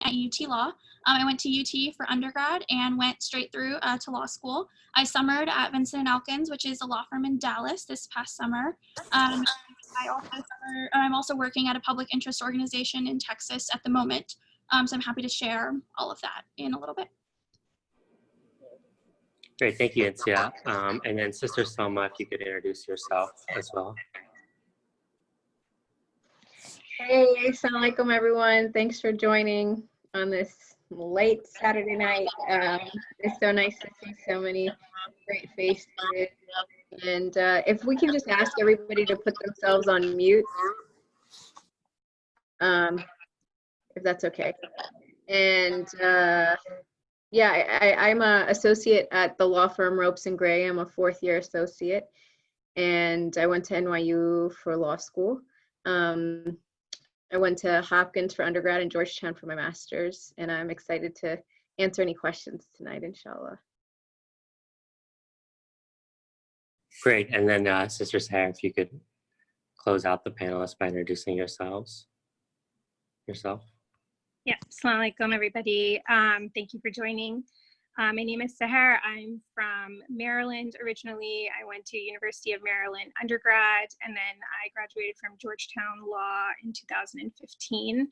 at UT Law. I went to UT for undergrad and went straight through to law school. I summered at Vincent & Elkins, which is a law firm in Dallas this past summer. I'm also working at a public interest organization in Texas at the moment. So I'm happy to share all of that in a little bit. Great, thank you, Insia. And then Sister Selma, if you could introduce yourself as well. Hey, assalamu alaikum, everyone. Thanks for joining on this late Saturday night. It's so nice to see so many great faces. And if we can just ask everybody to put themselves on mute, if that's okay. And yeah, I'm an associate at the law firm Ropes and Gray. I'm a fourth-year associate, and I went to NYU for law school. I went to Hopkins for undergrad and Georgetown for my master's, and I'm excited to answer any questions tonight, inshallah. Great, and then Sister Sarah, if you could close out the panelists by introducing yourself. Yeah, assalamu alaikum, everybody. Thank you for joining. My name is Sahar. I'm from Maryland originally. I went to University of Maryland undergrad, and then I graduated from Georgetown Law in 2015.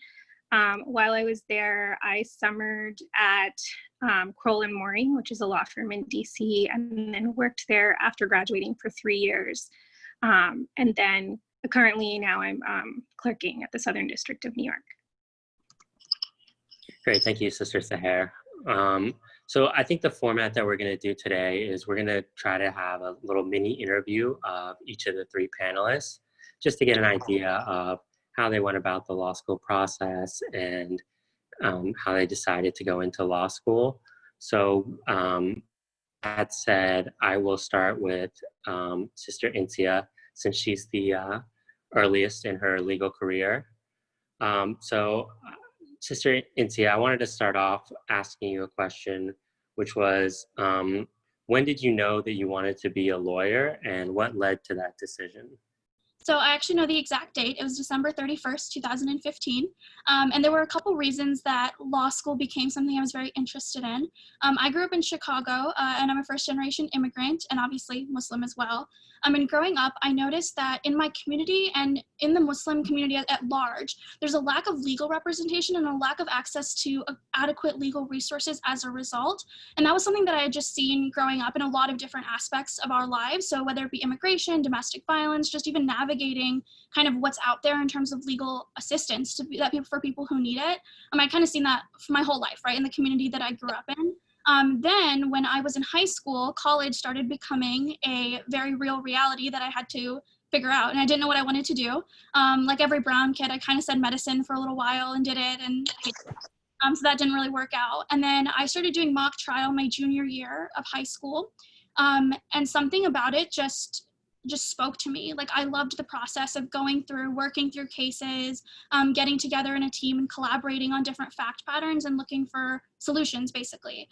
While I was there, I summered at Kroll and Mooring, which is a law firm in DC, and then worked there after graduating for 3 years. And then currently now I'm clerking at the Southern District of New York. Great, thank you, Sister Sahar. So I think the format that we're going to do today is we're going to try to have a little mini interview of each of the three panelists, just to get an idea of how they went about the law school process and how they decided to go into law school. So that said, I will start with Sister Insia, since she's the earliest in her legal career. Sister Insia, I wanted to start off asking you a question, which was, when did you know that you wanted to be a lawyer, and what led to that decision? So I actually know the exact date. It was December 31st, 2015. And there were a couple reasons that law school became something I was very interested in. I grew up in Chicago, and I'm a first-generation immigrant, and obviously Muslim as well. And growing up, I noticed that in my community and in the Muslim community at large, there's a lack of legal representation and a lack of access to adequate legal resources as a result. And that was something that I had just seen growing up in a lot of different aspects of our lives. So whether it be immigration, domestic violence, just even navigating kind of what's out there in terms of legal assistance for people who need it. I kind of seen that for my whole life, right, in the community that I grew up in. Then when I was in high school, college started becoming a very real reality that I had to figure out, and I didn't know what I wanted to do. Like every brown kid, I kind of said medicine for a little while and did it, and so that didn't really work out. And then I started doing mock trial my junior year of high school, and something about it just spoke to me. Like, I loved the process of going through, working through cases, getting together in a team and collaborating on different fact patterns and looking for solutions, basically.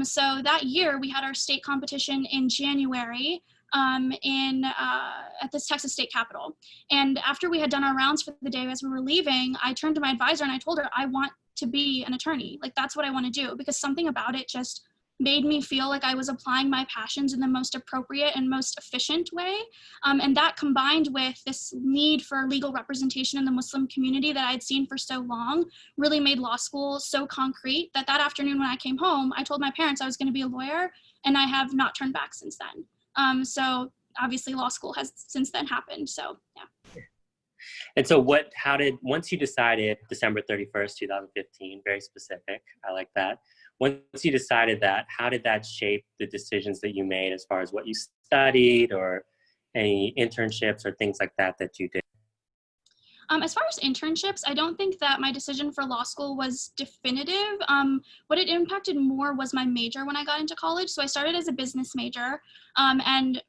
So that year we had our state competition in January at this Texas State Capitol. And after we had done our rounds for the day, as we were leaving, I turned to my advisor and I told her, I want to be an attorney. Like, that's what I want to do, because something about it just made me feel like I was applying my passions in the most appropriate and most efficient way. And that, combined with this need for legal representation in the Muslim community that I had seen for so long, really made law school so concrete that afternoon when I came home, I told my parents I was going to be a lawyer, and I have not turned back since then. So obviously law school has since then happened, so yeah. And so once you decided, December 31st, 2015, very specific, I like that. Once you decided that, how did that shape the decisions that you made as far as what you studied or any internships or things like that you did? As far as internships, I don't think that my decision for law school was definitive. What it impacted more was my major when I got into college. So I started as a business major, and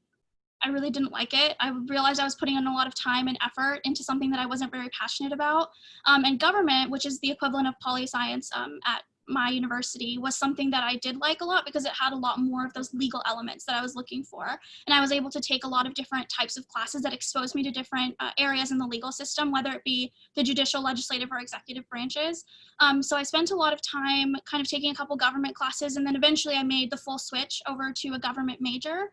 I really didn't like it. I realized I was putting in a lot of time and effort into something that I wasn't very passionate about. And government, which is the equivalent of poli-science at my university was something that I did like a lot because it had a lot more of those legal elements that I was looking for. And I was able to take a lot of different types of classes that exposed me to different areas in the legal system, whether it be the judicial, legislative, or executive branches. So I spent a lot of time kind of taking a couple government classes, and then eventually I made the full switch over to a government major.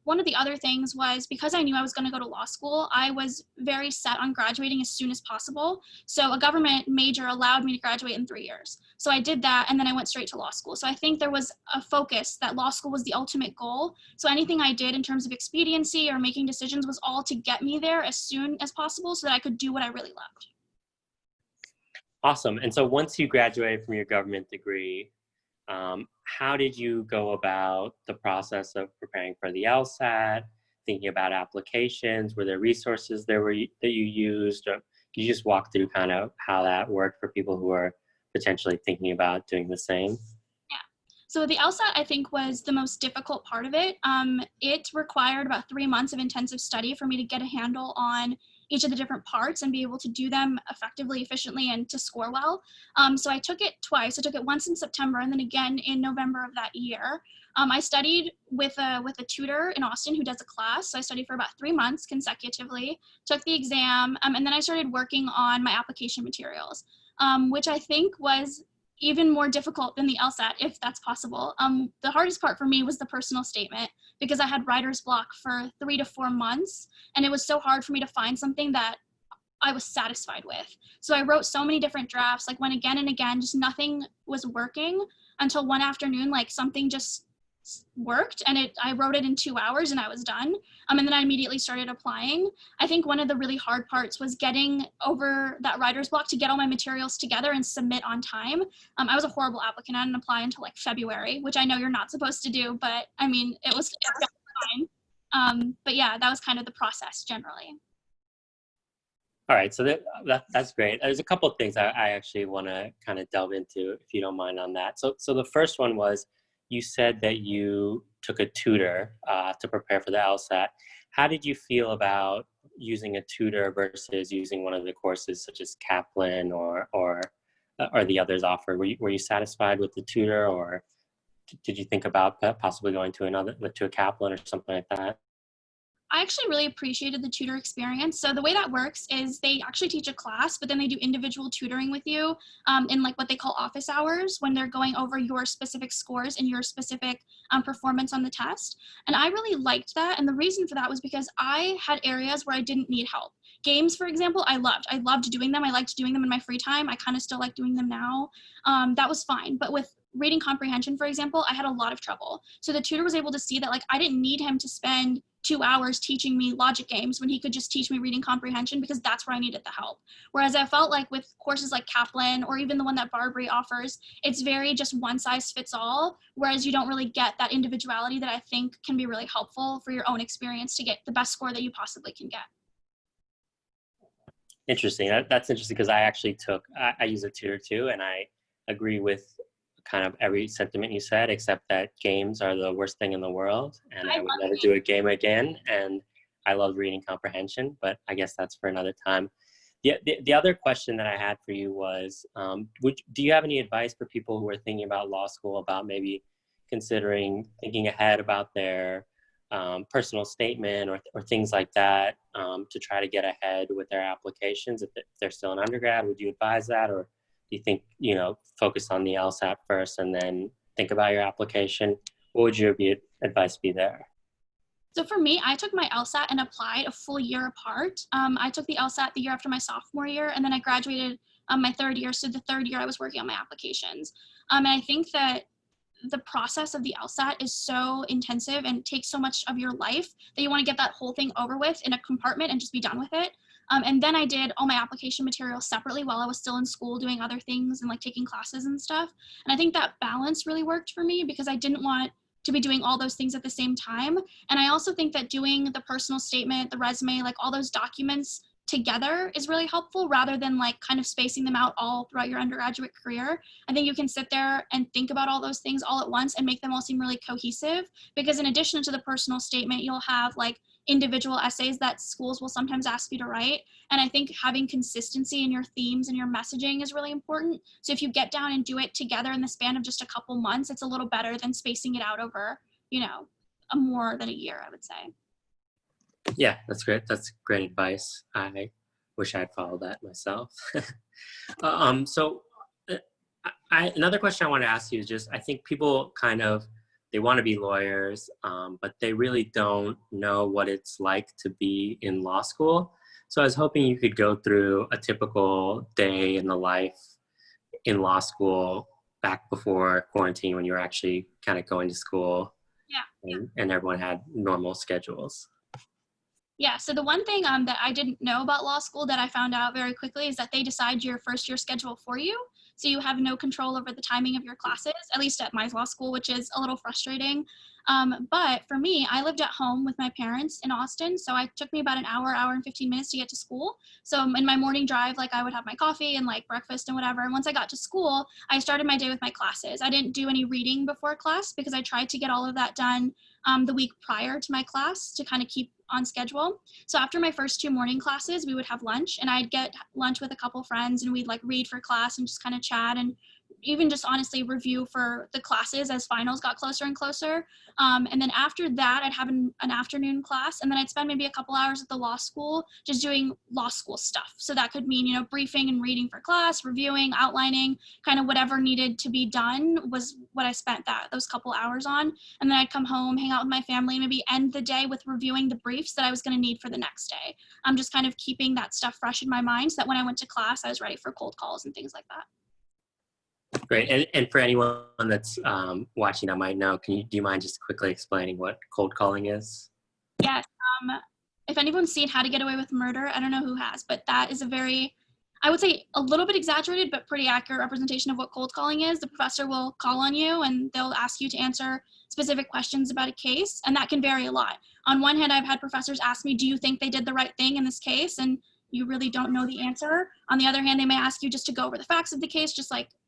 One of the other things was, because I knew I was going to go to law school, I was very set on graduating as soon as possible. So a government major allowed me to graduate in 3 years. So I did that, and then I went straight to law school. So I think there was a focus that law school was the ultimate goal. So anything I did in terms of expediency or making decisions was all to get me there as soon as possible so that I could do what I really loved. Awesome. And so once you graduated from your government degree, how did you go about the process of preparing for the Lsat, thinking about applications? Were there resources that you used? Or could you just walk through kind of how that worked for people who are potentially thinking about doing the same? Yeah. So the Lsat, I think, was the most difficult part of it. It required about 3 months of intensive study for me to get a handle on each of the different parts and be able to do them effectively, efficiently, and to score well. So I took it twice. I took it once in September and then again in November of that year. I studied with a tutor in Austin who does a class. So I studied for about 3 months consecutively, took the exam, and then I started working on my application materials, which I think was even more difficult than the Lsat, if that's possible. The hardest part for me was the personal statement, because I had writer's block for 3 to 4 months, and it was so hard for me to find something that I was satisfied with. So I wrote so many different drafts, like went again and again, just nothing was working until one afternoon, like something just worked, and I wrote it in 2 hours and I was done. And then I immediately started applying. I think one of the really hard parts was getting over that writer's block to get all my materials together and submit on time. I was a horrible applicant. I didn't apply until like February, which I know you're not supposed to do, but I mean, it was fine. But yeah, that was kind of the process generally. All right, so that's great. There's a couple of things I actually want to kind of delve into, if you don't mind on that. So the first one was, you said that you took a tutor to prepare for the Lsat. How did you feel about using a tutor versus using one of the courses such as Kaplan or the others offered? Were you satisfied with the tutor, or did you think about possibly going to a Kaplan or something like that? I actually really appreciated the tutor experience. So the way that works is they actually teach a class, but then they do individual tutoring with you in like what they call office hours, when they're going over your specific scores and your specific performance on the test. And I really liked that. And the reason for that was because I had areas where I didn't need help. Games, for example, I loved doing them. I liked doing them in my free time. I kind of still like doing them now. That was fine. But with reading comprehension, for example, I had a lot of trouble. So the tutor was able to see that like I didn't need him to spend 2 hours teaching me logic games when he could just teach me reading comprehension, because that's where I needed the help. Whereas I felt like with courses like Kaplan or even the one that Barbary offers, it's very just one size fits all, whereas you don't really get that individuality that I think can be really helpful for your own experience to get the best score that you possibly can get. Interesting. That's interesting, because I use a tutor too, and I agree with kind of every sentiment you said, except that games are the worst thing in the world, and I would never do a game again. And I love reading comprehension, but I guess that's for another time. The other question that I had for you was, do you have any advice for people who are thinking about law school, about maybe thinking ahead about their personal statement or things like that, to try to get ahead with their applications if they're still an undergrad? Would you advise that, or do you think, focus on the Lsat first and then think about your application? What would your advice be there? So for me, I took my Lsat and applied a full year apart. I took the Lsat the year after my sophomore year, and then I graduated my third year. So the third year I was working on my applications. And I think that the process of the Lsat is so intensive and takes so much of your life that you want to get that whole thing over with in a compartment and just be done with it. And then I did all my application materials separately while I was still in school doing other things and like taking classes and stuff. And I think that balance really worked for me, because I didn't want to be doing all those things at the same time. And I also think that doing the personal statement, the resume, like all those documents together is really helpful, rather than like kind of spacing them out all throughout your undergraduate career. I think you can sit there and think about all those things all at once and make them all seem really cohesive, because in addition to the personal statement, you'll have like individual essays that schools will sometimes ask you to write. And I think having consistency in your themes and your messaging is really important. So if you get down and do it together in the span of just a couple months, it's a little better than spacing it out over, more than a year, I would say. Yeah, that's great. That's great advice. I wish I'd followed that myself. So another question I want to ask you is just, I think people they want to be lawyers, but they really don't know what it's like to be in law school. So I was hoping you could go through a typical day in the life in law school back before quarantine, when you were actually kind of going to school. Yeah. And everyone had normal schedules. Yeah, so the one thing that I didn't know about law school that I found out very quickly is that they decide your first year schedule for you. So you have no control over the timing of your classes, at least at my law school, which is a little frustrating. But for me, I lived at home with my parents in Austin. So it took me about an hour and 15 minutes to get to school. So in my morning drive, I would have my coffee and breakfast and whatever. And once I got to school, I started my day with my classes. I didn't do any reading before class because I tried to get all of that done the week prior to my class to kind of keep on schedule. So after my first 2 morning classes, we would have lunch, and I'd get lunch with a couple friends, and we'd read for class and just kind of chat and even just honestly review for the classes as finals got closer and closer. And then after that, I'd have an afternoon class, and then I'd spend maybe a couple hours at the law school just doing law school stuff. So that could mean, briefing and reading for class, reviewing, outlining, kind of whatever needed to be done was what I spent those couple hours on. And then I'd come home, hang out with my family, and maybe end the day with reviewing the briefs that I was going to need for the next day. I'm just kind of keeping that stuff fresh in my mind so that when I went to class, I was ready for cold calls and things like that. Great. And for anyone that's watching that might know, do you mind just quickly explaining what cold calling is? Yes. If anyone's seen How to Get Away with Murder, I don't know who has, but that is I would say a little bit exaggerated, but pretty accurate representation of what cold calling is. The professor will call on you and they'll ask you to answer specific questions about a case, and that can vary a lot. On one hand, I've had professors ask me, do you think they did the right thing in this case? And you really don't know the answer. On the other hand, they may ask you just to go over the facts of the case,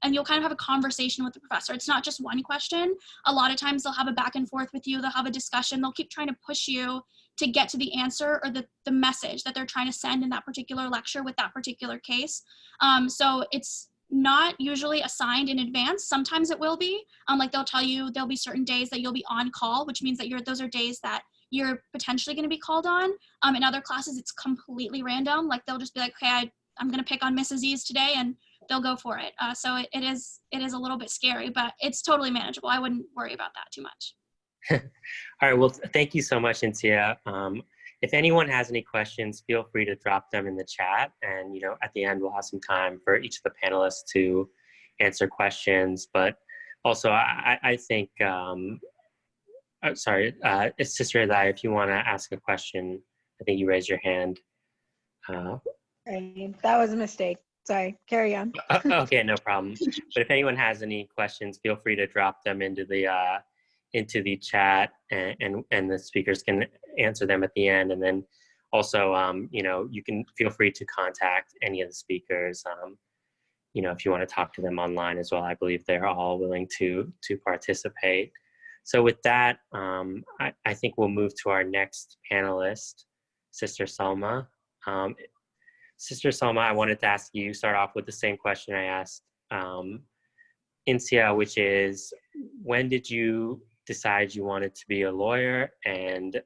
and you'll kind of have a conversation with the professor. It's not just one question. A lot of times they'll have a back and forth with you. They'll have a discussion. They'll keep trying to push you to get to the answer or the message that they're trying to send in that particular lecture with that particular case. So it's not usually assigned in advance. Sometimes it will be. They'll tell you there'll be certain days that you'll be on call, which means that those are days that you're potentially going to be called on. In other classes, it's completely random. They'll just be like, okay, I'm going to pick on Mrs. E's today, and they'll go for it. So it is a little bit scary, but it's totally manageable. I wouldn't worry about that too much. All right. Well, thank you so much, Cynthia. If anyone has any questions, feel free to drop them in the chat. And, at the end, we'll have some time for each of the panelists to answer questions. But also, I think, sorry, Sister Adai, if you want to ask a question, I think you raised your hand. That was a mistake. Sorry, carry on. Okay, no problem. But if anyone has any questions, feel free to drop them into the chat, and the speakers can answer them at the end. And then also, you can feel free to contact any of the speakers, if you want to talk to them online as well. I believe they're all willing to participate. So with that, I think we'll move to our next panelist, Sister Salma. Sister Salma, I wanted to ask you, start off with the same question I asked Insia, which is, when did you decide you wanted to be a lawyer, and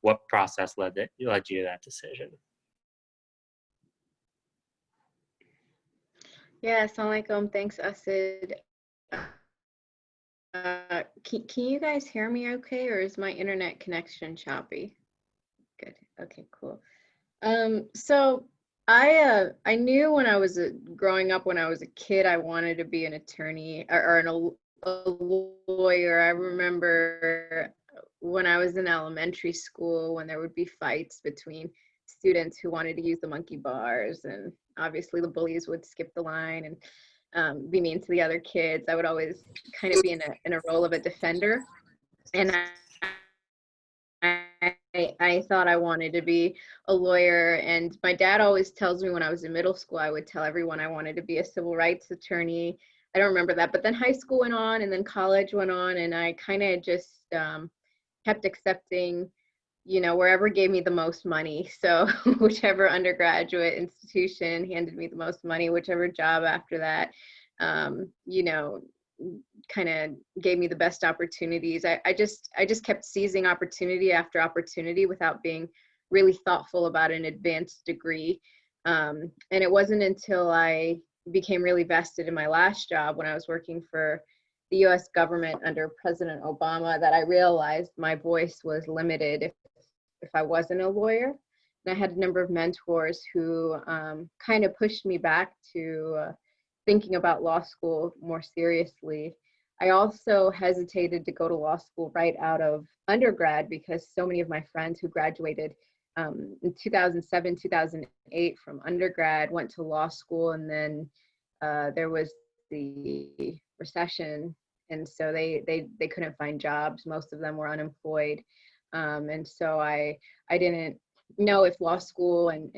what process led you to that decision? Yeah, assalamu alaikum. Thanks, Asid. Can you guys hear me okay, or is my internet connection choppy? Good. Okay, cool. So I knew when I was growing up, when I was a kid, I wanted to be an attorney or a lawyer. I remember when I was in elementary school, when there would be fights between students who wanted to use the monkey bars, and obviously the bullies would skip the line and be mean to the other kids. I would always kind of be in a role of a defender, and I thought I wanted to be a lawyer. And my dad always tells me when I was in middle school, I would tell everyone I wanted to be a civil rights attorney. I don't remember that, but then high school went on, and then college went on, and I kind of just kept accepting wherever gave me the most money. So whichever undergraduate institution handed me the most money, whichever job after that, kind of gave me the best opportunities. I just kept seizing opportunity after opportunity without being really thoughtful about an advanced degree. And it wasn't until I became really vested in my last job when I was working for the US government under President Obama that I realized my voice was limited if I wasn't a lawyer. And I had a number of mentors who kind of pushed me back to thinking about law school more seriously. I also hesitated to go to law school right out of undergrad because so many of my friends who graduated in 2007, 2008 from undergrad went to law school, and then there was the recession, and so they couldn't find jobs. Most of them were unemployed, and so I didn't know if law school and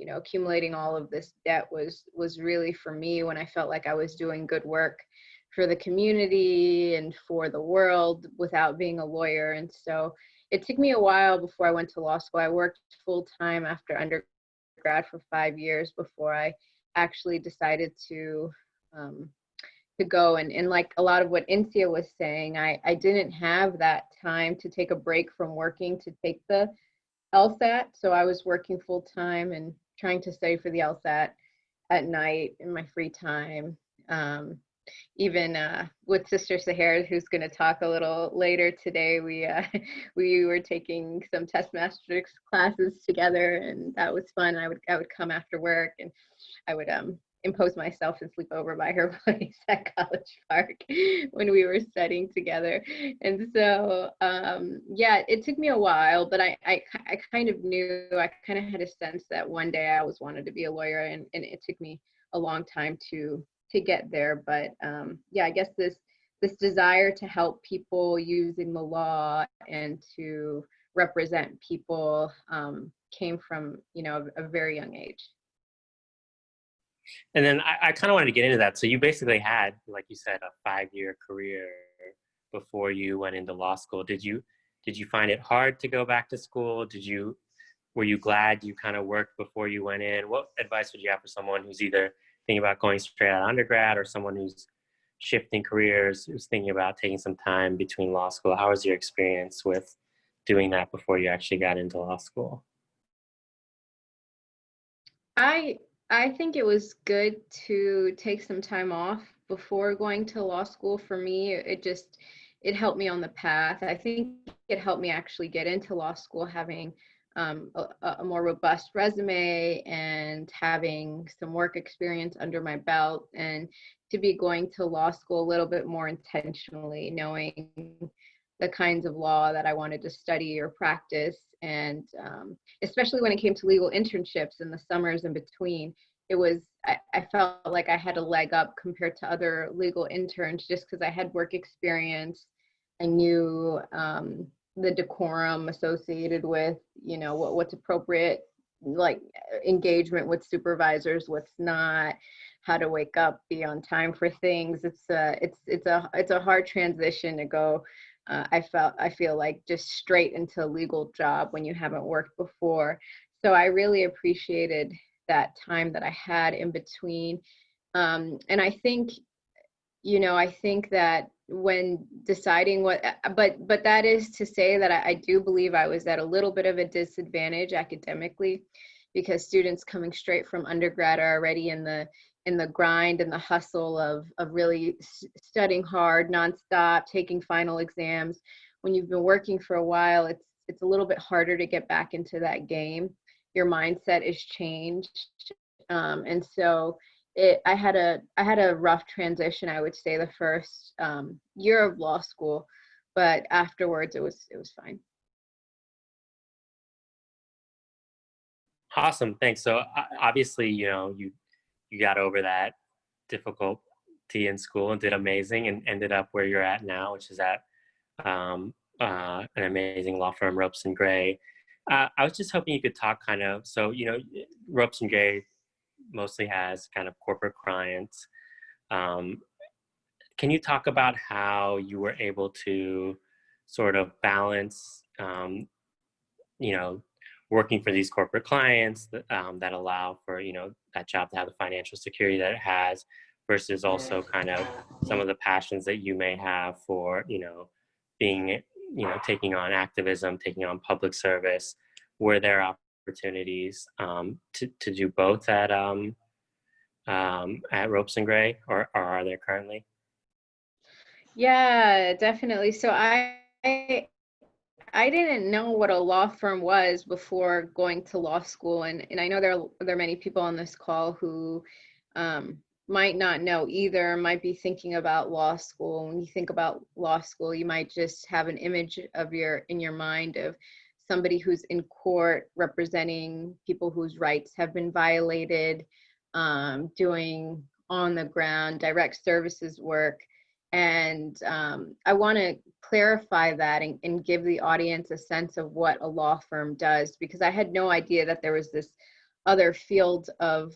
accumulating all of this debt was really for me when I felt like I was doing good work for the community and for the world without being a lawyer. And so it took me a while before I went to law school. I worked full time after undergrad for 5 years before I actually decided to go. And like a lot of what Insia was saying, I didn't have that time to take a break from working to take the Lsat. So I was working full time and trying to study for the Lsat at night in my free time. Even with Sister Sahara, who's going to talk a little later today, we were taking some Testmasters classes together, and that was fun. I would come after work, and I would impose myself and sleep over by her place at College Park when we were studying together. And so yeah, it took me a while, but I kind of knew, I kind of had a sense that one day I always wanted to be a lawyer, and it took me a long time to get there. But yeah, I guess this desire to help people using the law and to represent people came from a very young age. And then I kind of wanted to get into that. So you basically had, like you said, a 5-year career before you went into law school. Did you find it hard to go back to school? Were you glad you kind of worked before you went in? What advice would you have for someone who's either thinking about going straight out of undergrad, or someone who's shifting careers, who's thinking about taking some time between law school? How was your experience with doing that before you actually got into law school? I think it was good to take some time off before going to law school. For me, it helped me on the path. I think it helped me actually get into law school, having a more robust resume and having some work experience under my belt, and to be going to law school a little bit more intentionally, knowing the kinds of law that I wanted to study or practice. And especially when it came to legal internships in the summers in between, I felt like I had a leg up compared to other legal interns just because I had work experience. I knew the decorum associated with, what's appropriate, like engagement with supervisors, what's not, how to wake up, be on time for things. It's a hard transition to go. I feel like just straight into a legal job when you haven't worked before. So I really appreciated that time that I had in between. And I think that when deciding but that is to say that I do believe I was at a little bit of a disadvantage academically, because students coming straight from undergrad are already in the grind and the hustle of really studying hard nonstop, taking final exams. When you've been working for a while, it's a little bit harder to get back into that game. Your mindset is changed, and so I had a rough transition, I would say, the first year of law school, but afterwards it was fine. Awesome, thanks. So obviously, you got over that difficulty in school and did amazing, and ended up where you're at now, which is at an amazing law firm, Ropes and Gray. I was just hoping you could talk kind of, so, Ropes and Gray mostly has kind of corporate clients. Can you talk about how you were able to sort of balance working for these corporate clients that allow for, that job to have the financial security that it has, versus also kind of some of the passions that you may have for, being, taking on activism, taking on public service. Were there opportunities to do both at Ropes and Gray, or are there currently? Yeah, definitely. So I didn't know what a law firm was before going to law school, and I know there are many people on this call who might not know either, might be thinking about law school. When you think about law school, you might just have an image in your mind of somebody who's in court representing people whose rights have been violated, doing on the ground direct services work. And I want to clarify that and give the audience a sense of what a law firm does, because I had no idea that there was this other field of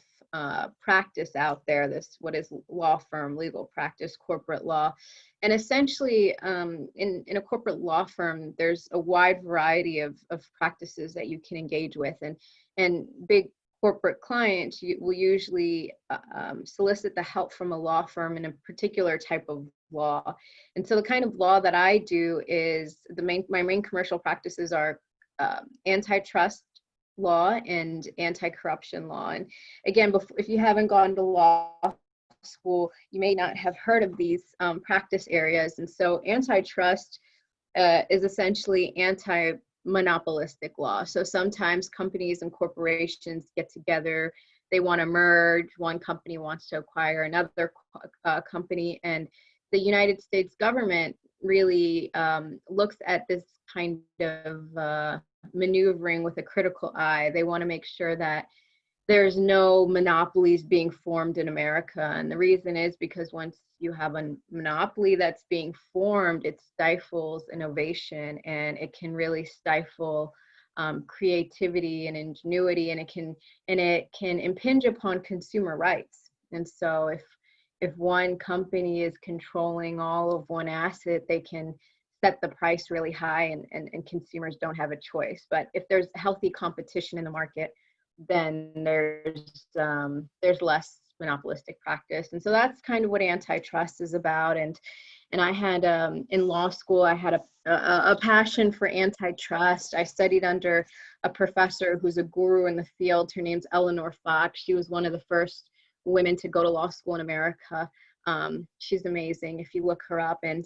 practice out there, what is law firm, legal practice, corporate law. And essentially, in a corporate law firm, there's a wide variety of practices that you can engage with. And big corporate clients will usually solicit the help from a law firm in a particular type of law. And so the kind of law that I do is my main commercial practices are antitrust law and anti-corruption law. And again, if you haven't gone to law school, you may not have heard of these practice areas. And so antitrust is essentially anti-monopolistic law. So sometimes companies and corporations get together, they want to merge, one company wants to acquire another company, and the United States government really looks at this kind of maneuvering with a critical eye. They want to make sure that there's no monopolies being formed in America. And the reason is because once you have a monopoly that's being formed, it stifles innovation, and it can really stifle creativity and ingenuity, and it can impinge upon consumer rights. And so if one company is controlling all of one asset, they can set the price really high, and consumers don't have a choice. But if there's healthy competition in the market, then there's less monopolistic practice. And so that's kind of what antitrust is about. And I had in law school, I had a passion for antitrust. I studied under a professor who's a guru in the field. Her name's Eleanor Fox. She was one of the first women to go to law school in America. She's amazing if you look her up. And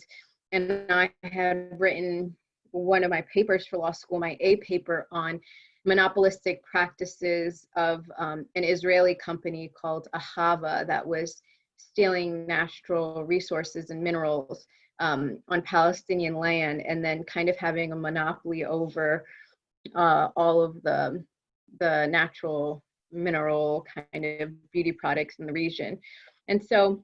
I had written one of my papers for law school, my A paper, on monopolistic practices of an Israeli company called Ahava that was stealing natural resources and minerals on Palestinian land, and then kind of having a monopoly over all of the natural mineral kind of beauty products in the region. And so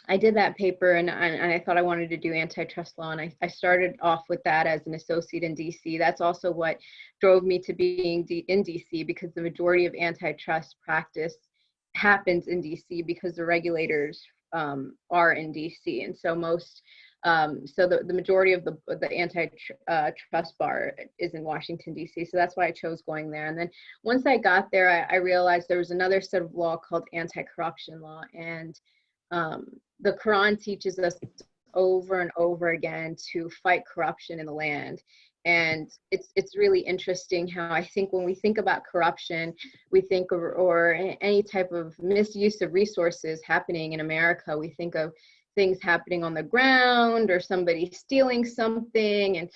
I did that paper, and I thought I wanted to do antitrust law, and I started off with that as an associate in DC. That's also what drove me to being in DC, because the majority of antitrust practice happens in DC because the regulators are in DC. And so the majority of the antitrust bar is in Washington, DC. So that's why I chose going there. And then once I got there, I realized there was another set of law called anti-corruption law. And the Quran teaches us over and over again to fight corruption in the land. And it's really interesting how I think when we think about corruption, we think of, or any type of misuse of resources happening in America, we think of things happening on the ground or somebody stealing something. And,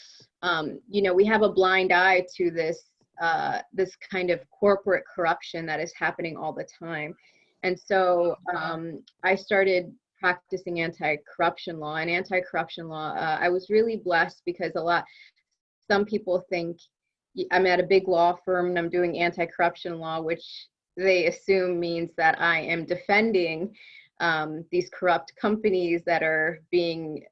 we have a blind eye to this kind of corporate corruption that is happening all the time. And so I started practicing anti-corruption law. And anti-corruption law, I was really blessed because some people think I'm at a big law firm and I'm doing anti-corruption law, which they assume means that I am defending these corrupt companies that are being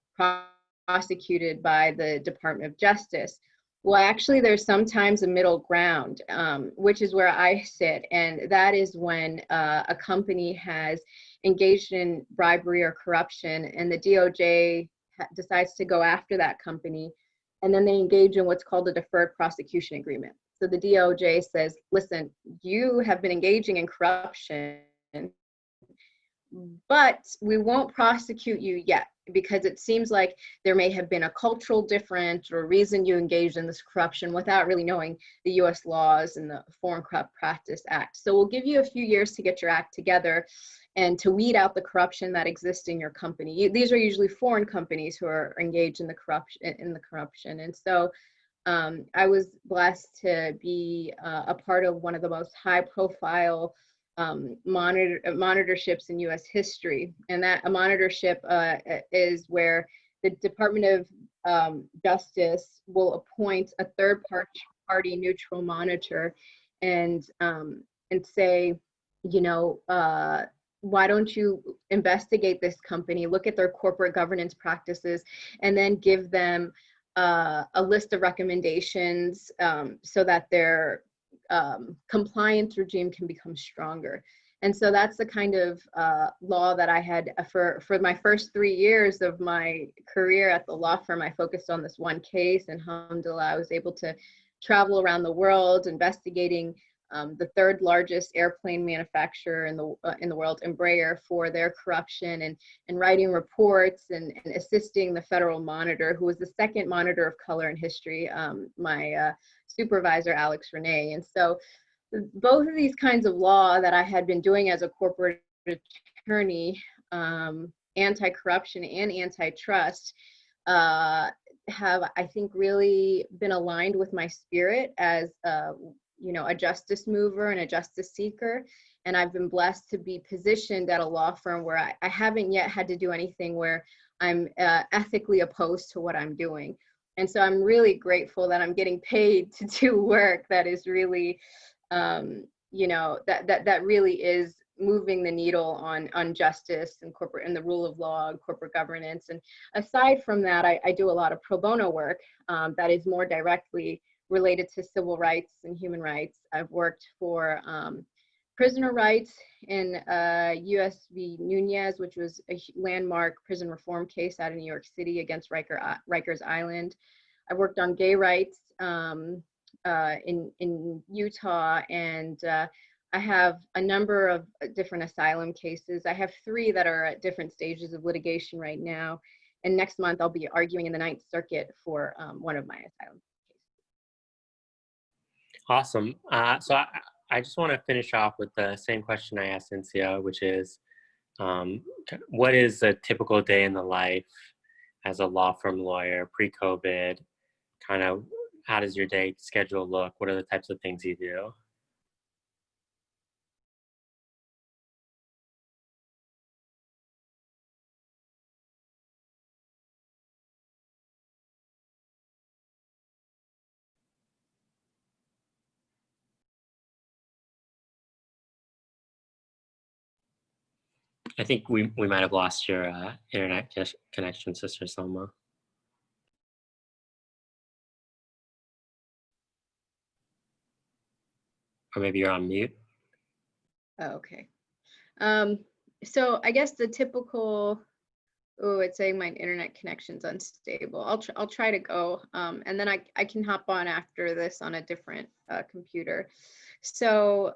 prosecuted by the Department of Justice. Well, actually, there's sometimes a middle ground, which is where I sit. And that is when a company has engaged in bribery or corruption, and the DOJ decides to go after that company. And then they engage in what's called a deferred prosecution agreement. So the DOJ says, listen, you have been engaging in corruption, but we won't prosecute you yet because it seems like there may have been a cultural difference or a reason you engaged in this corruption without really knowing the US laws and the Foreign Corrupt Practice Act. So we'll give you a few years to get your act together and to weed out the corruption that exists in your company. These are usually foreign companies who are engaged in the corruption. And so I was blessed to be a part of one of the most high-profile monitorships in U.S. history, and that a monitorship is where the Department of Justice will appoint a third-party neutral monitor, and say, you know, why don't you investigate this company, look at their corporate governance practices, and then give them a list of recommendations so that their compliance regime can become stronger. And so that's the kind of law that I had for my first 3 years of my career at the law firm. I focused on this one case, and alhamdulillah, I was able to travel around the world investigating the third largest airplane manufacturer in the world, Embraer, for their corruption, and writing reports and assisting the federal monitor, who was the second monitor of color in history, my supervisor, Alex Renee. And so both of these kinds of law that I had been doing as a corporate attorney, anti-corruption and antitrust, have, I think, really been aligned with my spirit as you know, a justice mover and a justice seeker. And I've been blessed to be positioned at a law firm where I haven't yet had to do anything where I'm ethically opposed to what I'm doing. And so I'm really grateful that I'm getting paid to do work that is really, you know, that really is moving the needle on justice and corporate and the rule of law and corporate governance. And aside from that, I do a lot of pro bono work that is more directly related to civil rights and human rights. I've worked for prisoner rights in US v. Nunez, which was a landmark prison reform case out of New York City against Rikers Island. I worked on gay rights in Utah, and I have a number of different asylum cases. I have 3 that are at different stages of litigation right now. And next month, I'll be arguing in the Ninth Circuit for one of my asylum cases. Awesome. So I just want to finish off with the same question I asked Cynthia, which is, what is a typical day in the life as a law firm lawyer pre-COVID? Kind of, how does your day schedule look? What are the types of things you do? I think we might have lost your internet connection, Sister Selma. Or maybe you're on mute. Oh, okay. So I guess the typical, oh, it's saying my internet connection's unstable. I'll try to go, and then I can hop on after this on a different computer. So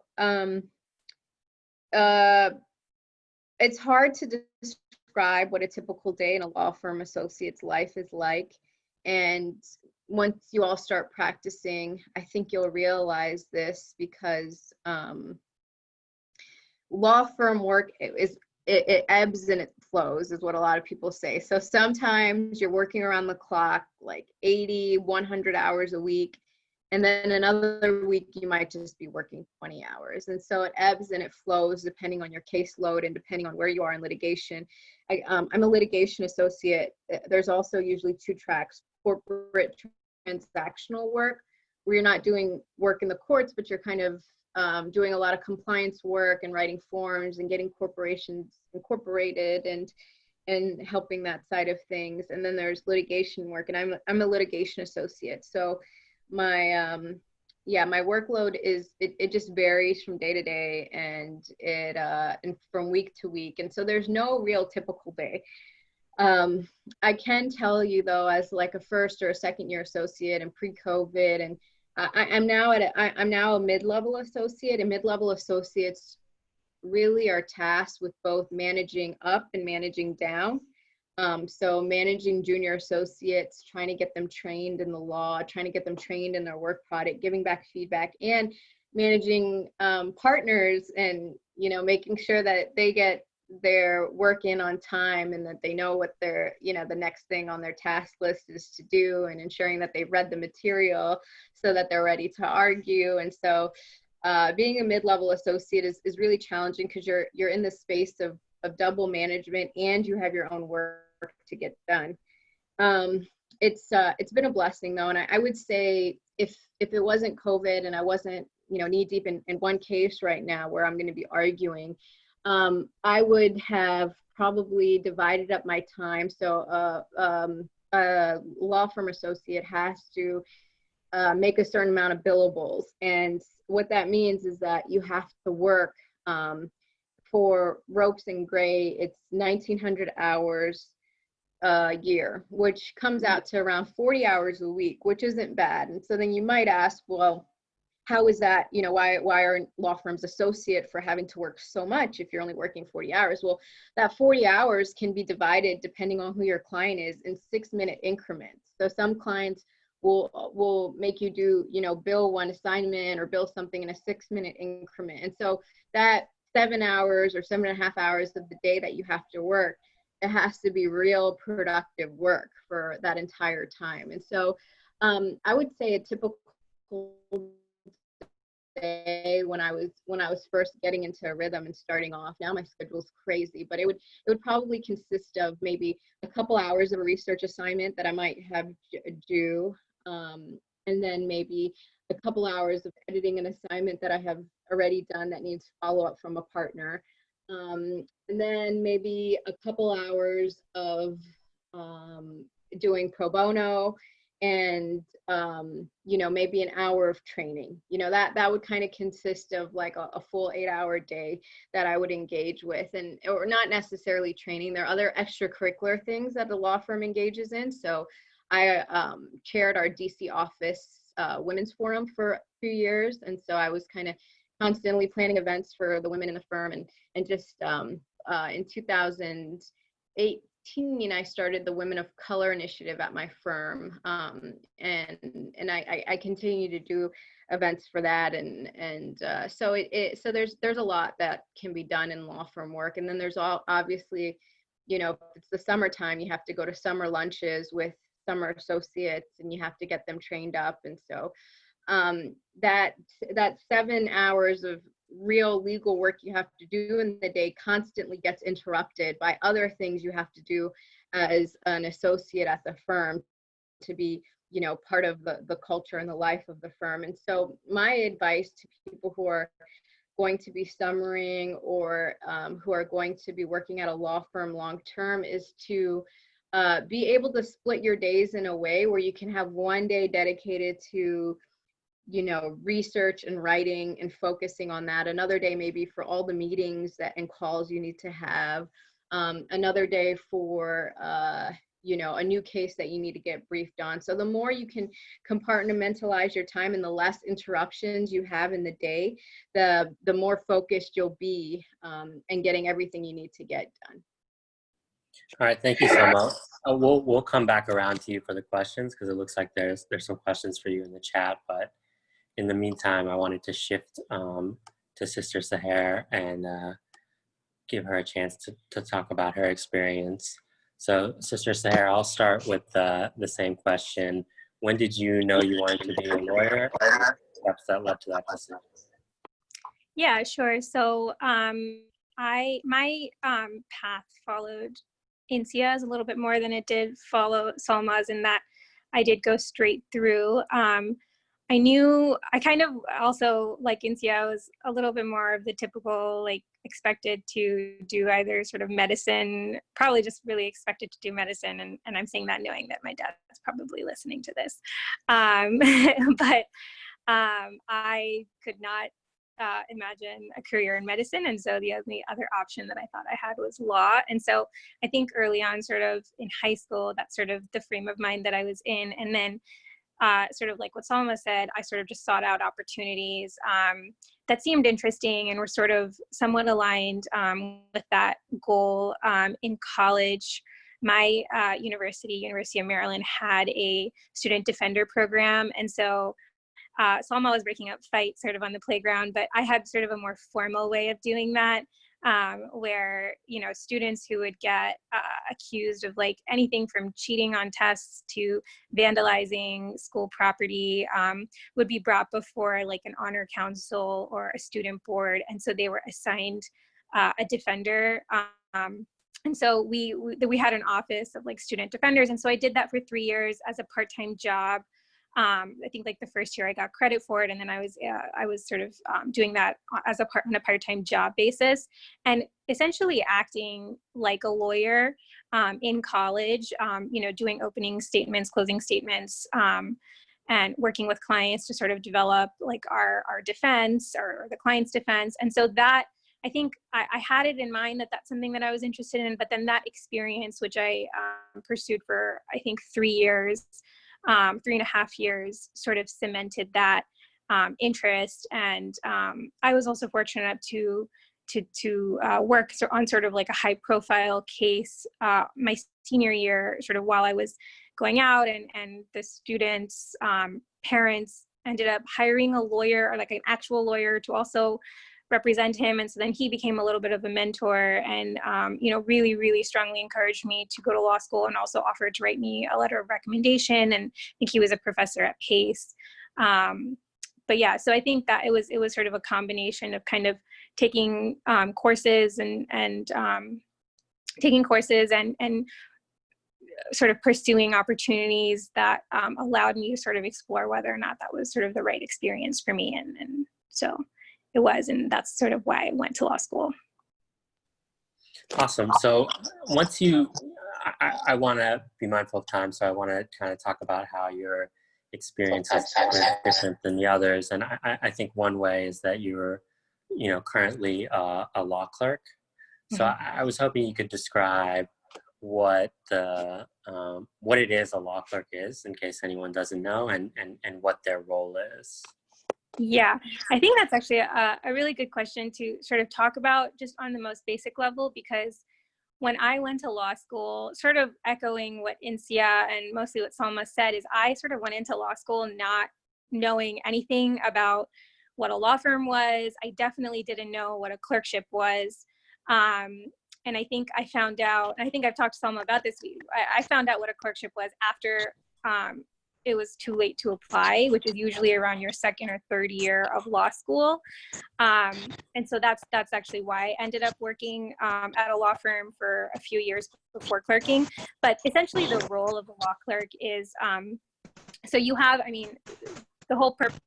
it's hard to describe what a typical day in a law firm associate's life is like. And once you all start practicing, I think you'll realize this, because law firm work it ebbs and it flows, is what a lot of people say. So sometimes you're working around the clock, like 80, 100 hours a week. And then another week, you might just be working 20 hours. And so it ebbs and it flows depending on your caseload and depending on where you are in litigation. I'm a litigation associate. There's also usually 2 tracks: corporate transactional work, where you're not doing work in the courts, but you're kind of doing a lot of compliance work and writing forms and getting corporations incorporated and helping that side of things. And then there's litigation work, and I'm a litigation associate. So my my workload is it just varies from day to day, and and from week to week. And so there's no real typical day. I can tell you though, as like a first or a second year associate and pre-COVID and I'm now a mid-level associate, and mid-level associates really are tasked with both managing up and managing down. So managing junior associates, trying to get them trained in the law, trying to get them trained in their work product, giving back feedback, and managing partners, and making sure that they get their work in on time, and that they know what their the next thing on their task list is to do, and ensuring that they've read the material so that they're ready to argue. And so being a mid-level associate is really challenging, because you're in the space of double management, and you have your own work to get done. It's been a blessing though, and I would say if it wasn't COVID and I wasn't knee deep in one case right now where I'm going to be arguing, I would have probably divided up my time. So a law firm associate has to make a certain amount of billables, and what that means is that you have to work for ropes and gray. It's 1,900 hours a year, which comes out to around 40 hours a week, which isn't bad. And so then you might ask, well, how is that, why are law firms associate for having to work so much if you're only working 40 hours? Well, that 40 hours can be divided, depending on who your client is, in 6-minute increments. So some clients will make you do, bill one assignment or bill something in a 6-minute increment. And so that 7 hours or 7.5 hours of the day that you have to work, it has to be real productive work for that entire time. And so I would say a typical day when I was first getting into a rhythm and starting off, now my schedule's crazy, but it would probably consist of maybe a couple hours of a research assignment that I might have due, and then maybe a couple hours of editing an assignment that I have already done that needs follow-up from a partner, and then maybe a couple hours of doing pro bono, and maybe an hour of training. That would kind of consist of like a full 8-hour day that I would engage with, or not necessarily training. There are other extracurricular things that the law firm engages in. So I chaired our DC office women's forum for a few years, and so I was kind of constantly planning events for the women in the firm, and just in 2018 I started the Women of Color initiative at my firm, and I continue to do events for that, and so there's a lot that can be done in law firm work. And then there's obviously, if it's the summertime, you have to go to summer lunches with summer associates, and you have to get them trained up. And so that 7 hours of real legal work you have to do in the day constantly gets interrupted by other things you have to do as an associate at the firm to be, part of the culture and the life of the firm. And so my advice to people who are going to be summering, or who are going to be working at a law firm long term, is to be able to split your days in a way where you can have one day dedicated to research and writing and focusing on that. Another day maybe for all the meetings and calls you need to have. Another day for a new case that you need to get briefed on. So the more you can compartmentalize your time and the less interruptions you have in the day, the more focused you'll be and getting everything you need to get done. All right, thank you so much. We'll come back around to you for the questions, because it looks like there's some questions for you in the chat. But in the meantime, I wanted to shift to Sister Seher and give her a chance to talk about her experience. So, Sister Seher, I'll start with the same question. When did you know you wanted to be a lawyer? Steps that led to that decision. Yeah, sure. So my path followed INSEA's a little bit more than it did follow Salma's, in that I did go straight through. I kind of also, like INSEA, was a little bit more of the typical, like, expected to do either sort of medicine, probably just really expected to do medicine. And I'm saying that knowing that my dad is probably listening to this. But I could not imagine a career in medicine. And so the only other option that I thought I had was law. And so I think early on, sort of in high school, that's sort of the frame of mind that I was in. And then sort of like what Salma said, I sort of just sought out opportunities that seemed interesting and were sort of somewhat aligned with that goal. In college, my University of Maryland, had a student defender program. And so Salma was breaking up fights sort of on the playground, but I had sort of a more formal way of doing that, where, you know, students who would get accused of like anything from cheating on tests to vandalizing school property would be brought before like an honor council or a student board. And so they were assigned a defender. And so we had an office of like student defenders. And so I did that for 3 years as a part-time job. I think like the first year I got credit for it, and then I was sort of doing that as on a part-time job basis, and essentially acting like a lawyer in college. You know, doing opening statements, closing statements, and working with clients to sort of develop like our defense or the client's defense. And so that, I think I had it in mind that that's something that I was interested in, but then that experience, which I pursued for I think 3 years. 3.5 years, sort of cemented that interest. And I was also fortunate to work on sort of like a high profile case my senior year, sort of while I was going out, and the students' parents ended up hiring a lawyer, or like an actual lawyer, to also represent him. And so then he became a little bit of a mentor, and you know, really, really strongly encouraged me to go to law school, and also offered to write me a letter of recommendation. And I think he was a professor at Pace. But yeah, so I think that it was sort of a combination of kind of taking courses and taking courses and sort of pursuing opportunities that allowed me to sort of explore whether or not that was sort of the right experience for me. And so it was, and that's sort of why I went to law school. Awesome. So once I want to be mindful of time, so I want to kind of talk about how your experience is different than the others. And I think one way is that you're, you know, currently a law clerk. So I was hoping you could describe what it is a law clerk is, in case anyone doesn't know, and what their role is. Yeah, I think that's actually a really good question to sort of talk about just on the most basic level, because when I went to law school, sort of echoing what Insia and mostly what Salma said, is I sort of went into law school not knowing anything about what a law firm was. I definitely didn't know what a clerkship was. And I think I found out, and I think I've talked to Salma about this, I found out what a clerkship was after it was too late to apply, which is usually around your second or third year of law school. And so that's actually why I ended up working at a law firm for a few years before clerking. But essentially the role of a law clerk is, so you have, I mean, the whole purpose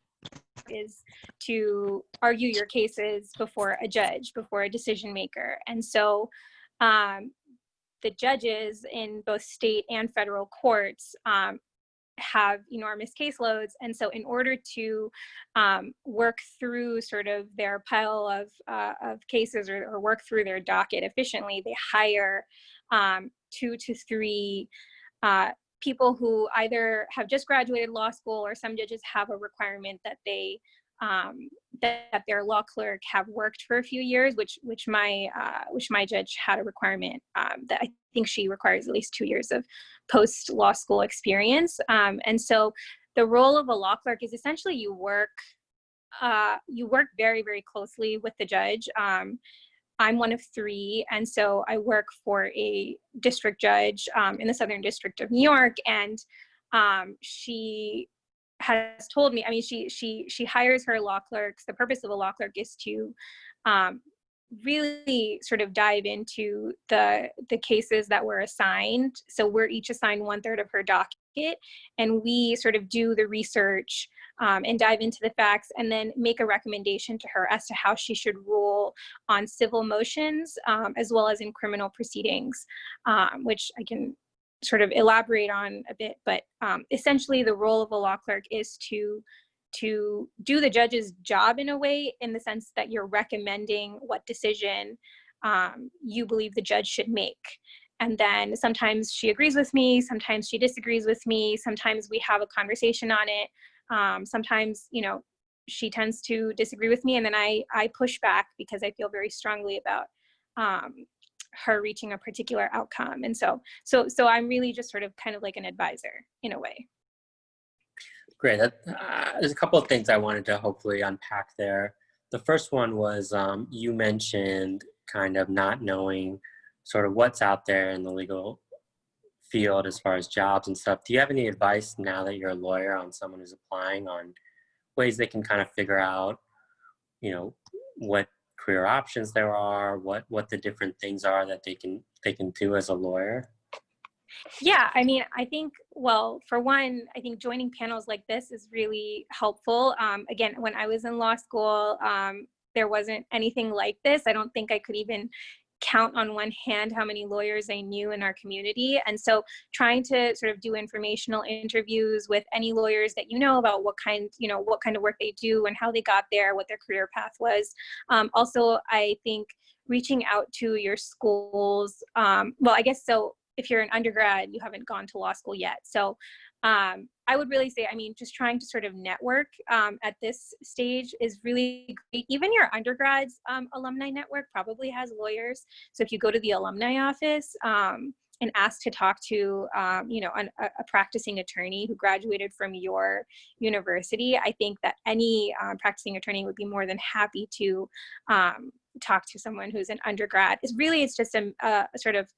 is to argue your cases before a judge, before a decision maker. And so the judges in both state and federal courts have enormous caseloads. And so in order to work through sort of their pile of cases, or work through their docket efficiently, they hire 2 to 3 people who either have just graduated law school, or some judges have a requirement that they that their law clerk have worked for a few years, which my judge had a requirement that I think she requires at least 2 years of post law school experience. And so the role of a law clerk is essentially you work very, very closely with the judge. I'm one of 3, and so I work for a district judge in the Southern District of New York, and she has told me, I mean, she hires her law clerks. The purpose of a law clerk is to really sort of dive into the cases that were assigned. So we're each assigned 1/3 of her docket, and we sort of do the research and dive into the facts, and then make a recommendation to her as to how she should rule on civil motions, as well as in criminal proceedings, which I can sort of elaborate on a bit. But essentially the role of a law clerk is to do the judge's job in a way, in the sense that you're recommending what decision you believe the judge should make. And then sometimes she agrees with me, sometimes she disagrees with me, sometimes we have a conversation on it. Sometimes, you know, she tends to disagree with me, and then I push back because I feel very strongly about her reaching a particular outcome. And so I'm really just sort of kind of like an advisor in a way. Great. There's a couple of things I wanted to hopefully unpack there. The first one was you mentioned kind of not knowing sort of what's out there in the legal field as far as jobs and stuff. Do you have any advice now that you're a lawyer on someone who's applying on ways they can kind of figure out, you know, what career options there are, what the different things are that they can do as a lawyer? Yeah, I mean, I think, well, for one, I think joining panels like this is really helpful. Again, when I was in law school, there wasn't anything like this. I don't think I could even count on one hand how many lawyers I knew in our community. And so trying to sort of do informational interviews with any lawyers that you know about what kind of work they do and how they got there, what their career path was. Also, I think reaching out to your schools, well, I guess so. If you're an undergrad, you haven't gone to law school yet. So I would really say, I mean, just trying to sort of network at this stage is really great. Even your undergrad's alumni network probably has lawyers. So if you go to the alumni office and ask to talk to, you know, a practicing attorney who graduated from your university, I think that any practicing attorney would be more than happy to talk to someone who's an undergrad. It's just a sort of,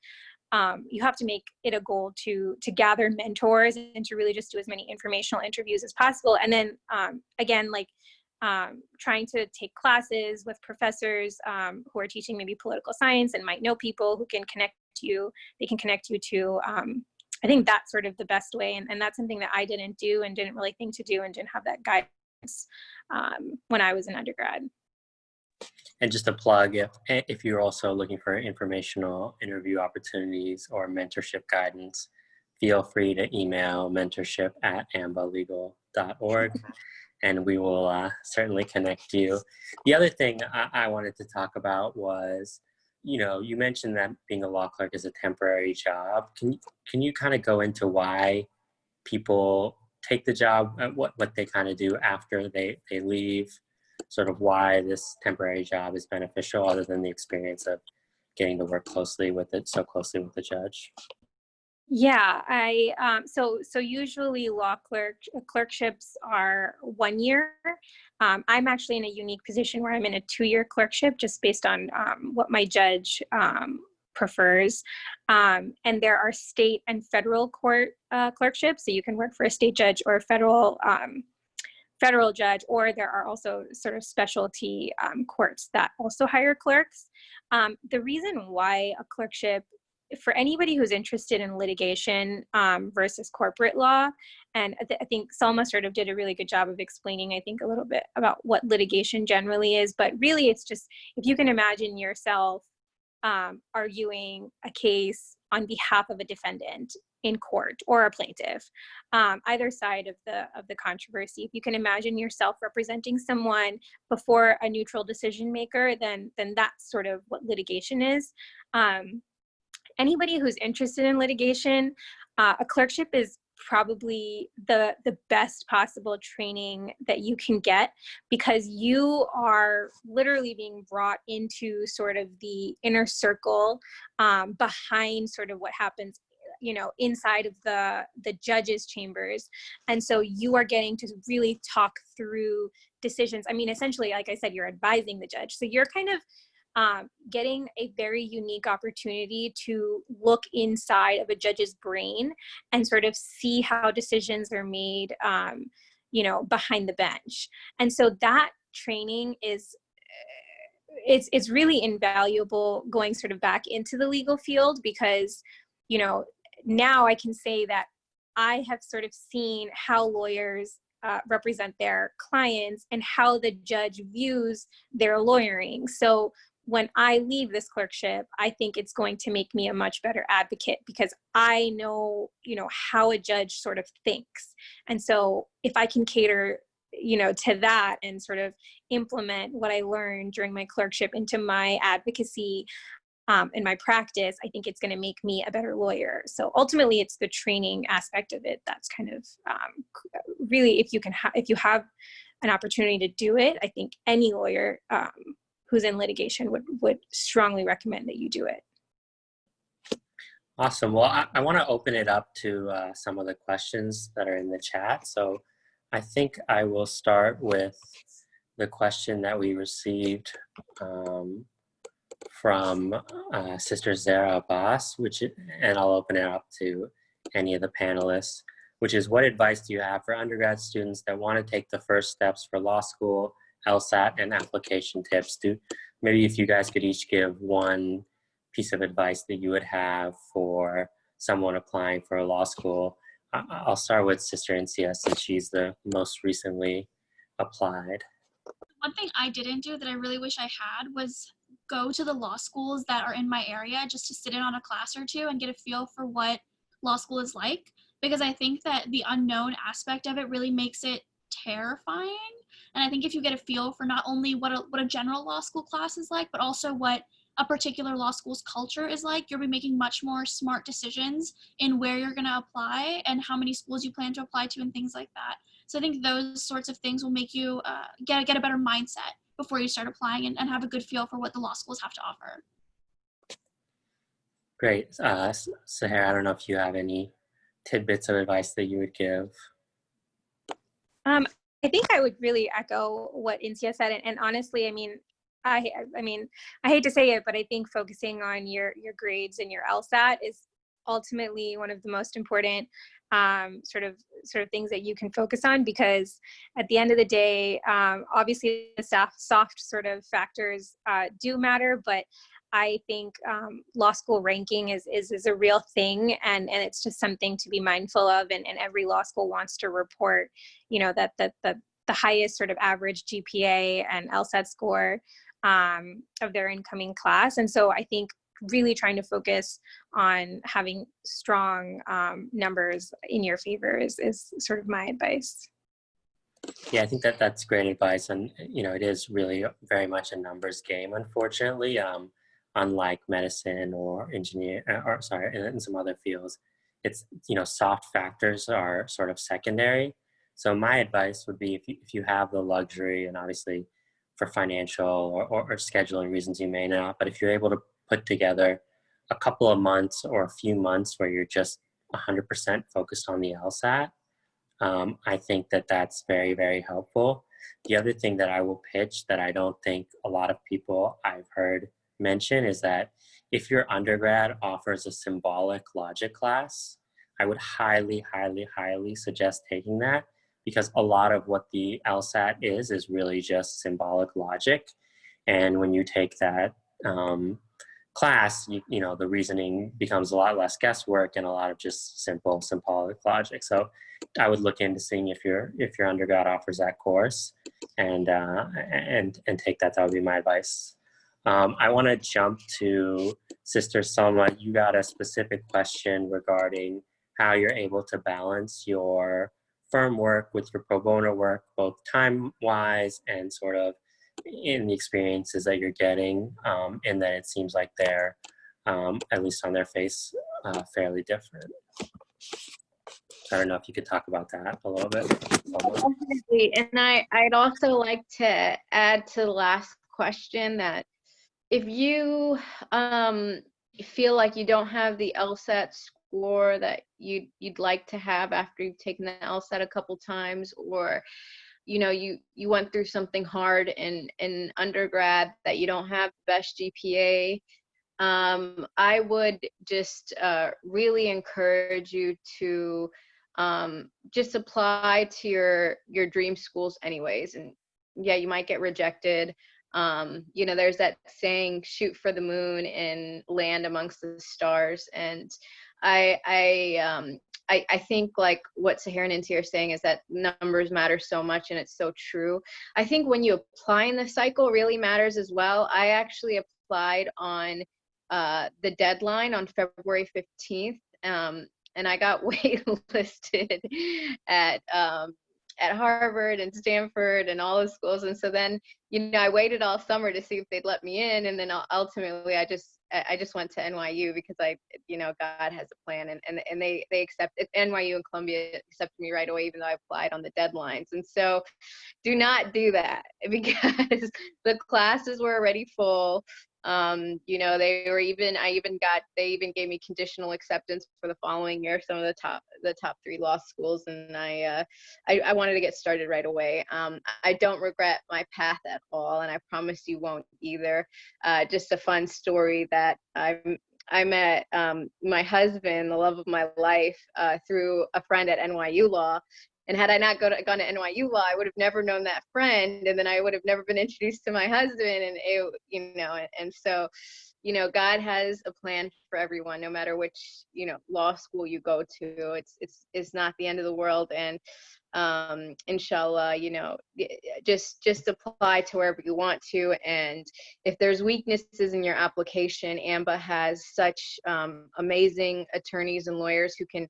you have to make it a goal to gather mentors and to really just do as many informational interviews as possible. And then again, like trying to take classes with professors who are teaching maybe political science and might know people who can connect you. They can connect you to, I think that's sort of the best way. And that's something that I didn't do and didn't really think to do and didn't have that guidance when I was an undergrad. And just a plug, if you're also looking for informational interview opportunities or mentorship guidance, feel free to email mentorship@ambalegal.org, and we will certainly connect you. The other thing I wanted to talk about was, you know, you mentioned that being a law clerk is a temporary job. Can you kind of go into why people take the job, what they kind of do after they leave? Sort of why this temporary job is beneficial other than the experience of getting to work so closely with the judge? Yeah, so usually law clerkships are 1 year. I'm actually in a unique position where I'm in a 2-year clerkship just based on what my judge prefers. And there are state and federal court clerkships, so you can work for a state judge or a federal judge, or there are also sort of specialty courts that also hire clerks. The reason why a clerkship, for anybody who's interested in litigation versus corporate law, and I think Selma sort of did a really good job of explaining, I think, a little bit about what litigation generally is, but really it's just, if you can imagine yourself arguing a case on behalf of a defendant in court or a plaintiff, either side of the controversy. If you can imagine yourself representing someone before a neutral decision maker, then that's sort of what litigation is. Anybody who's interested in litigation, a clerkship is probably the best possible training that you can get, because you are literally being brought into sort of the inner circle behind sort of what happens, you know, inside of the judge's chambers. And so you are getting to really talk through decisions. I mean, essentially, like I said, you're advising the judge. So you're kind of getting a very unique opportunity to look inside of a judge's brain and sort of see how decisions are made, you know, behind the bench. And so that training is, it's really invaluable going sort of back into the legal field, because, you know, now I can say that I have sort of seen how lawyers represent their clients and how the judge views their lawyering. So when I leave this clerkship, I think it's going to make me a much better advocate, because I know, you know, how a judge sort of thinks. And so if I can cater, you know, to that and sort of implement what I learned during my clerkship into my advocacy, in my practice, I think it's going to make me a better lawyer. So ultimately, it's the training aspect of it that's kind of really, if you have an opportunity to do it, I think any lawyer who's in litigation would strongly recommend that you do it. Awesome. Well, I want to open it up to some of the questions that are in the chat. So I think I will start with the question that we received from Sister Zara Abbas, and I'll open it up to any of the panelists, which is, what advice do you have for undergrad students that want to take the first steps for law school, LSAT, and application tips? Maybe if you guys could each give one piece of advice that you would have for someone applying for a law school. I'll start with Sister Incia, since she's the most recently applied. One thing I didn't do that I really wish I had was go to the law schools that are in my area just to sit in on a class or two and get a feel for what law school is like, because I think that the unknown aspect of it really makes it terrifying. And I think if you get a feel for not only what a general law school class is like, but also what a particular law school's culture is like, you'll be making much more smart decisions in where you're going to apply and how many schools you plan to apply to and things like that. So I think those sorts of things will make you get a better mindset before you start applying and have a good feel for what the law schools have to offer. Great. Sahar, I don't know if you have any tidbits of advice that you would give. I think I would really echo what Incia said. And honestly, I mean, I hate to say it, but I think focusing on your grades and your LSAT is ultimately one of the most important sort of things that you can focus on, because at the end of the day, obviously the soft sort of factors do matter, but I think law school ranking is a real thing, and it's just something to be mindful of, and every law school wants to report, that the highest sort of average GPA and LSAT score of their incoming class. And so I think really trying to focus on having strong numbers in your favor is sort of my advice. Yeah, I think that's great advice. And, it is really very much a numbers game, unfortunately, unlike medicine or in some other fields. It's, soft factors are sort of secondary. So my advice would be, if you have the luxury, and obviously for financial or scheduling reasons you may not, but if you're able to put together a couple of months or a few months where you're just 100% focused on the LSAT, I think that's very, very helpful. The other thing that I will pitch that I don't think a lot of people I've heard mention is that if your undergrad offers a symbolic logic class, I would highly, highly, highly suggest taking that, because a lot of what the LSAT is really just symbolic logic. And when you take that class, the reasoning becomes a lot less guesswork and a lot of just simple symbolic logic. So I would look into seeing if your undergrad offers that course, and take that. That would be my advice. I want to jump to Sister Salma. You got a specific question regarding how you're able to balance your firm work with your pro bono work, both time-wise and sort of in the experiences that you're getting, and that it seems like they're, at least on their face, fairly different. I don't know if you could talk about that a little bit. Definitely. And I'd also like to add to the last question that if you feel like you don't have the LSAT score that you'd like to have after you've taken the LSAT a couple times, or you went through something hard in undergrad that you don't have the best GPA, I would just really encourage you to just apply to your dream schools anyways. And yeah, you might get rejected. There's that saying, shoot for the moon and land amongst the stars. And I think like what Sahar and Inti are saying is that numbers matter so much, and it's so true. I think when you apply in the cycle really matters as well. I actually applied on the deadline on February 15th, and I got waitlisted at Harvard and Stanford and all the schools. And so then, I waited all summer to see if they'd let me in. And then ultimately I just I just went to NYU because God has a plan, and they accepted NYU and Columbia accepted me right away, even though I applied on the deadlines. And so do not do that because the classes were already full. They even gave me conditional acceptance for the following year, some of the top 3 law schools, and I wanted to get started right away. I don't regret my path at all, and I promise you won't either. Just a fun story that I met my husband, the love of my life, through a friend at NYU Law. And had I not gone to NYU Law, I would have never known that friend, and then I would have never been introduced to my husband. And so, God has a plan for everyone, no matter which law school you go to. It's not the end of the world, and inshallah, just apply to wherever you want to. And if there's weaknesses in your application, AMBA has such amazing attorneys and lawyers who can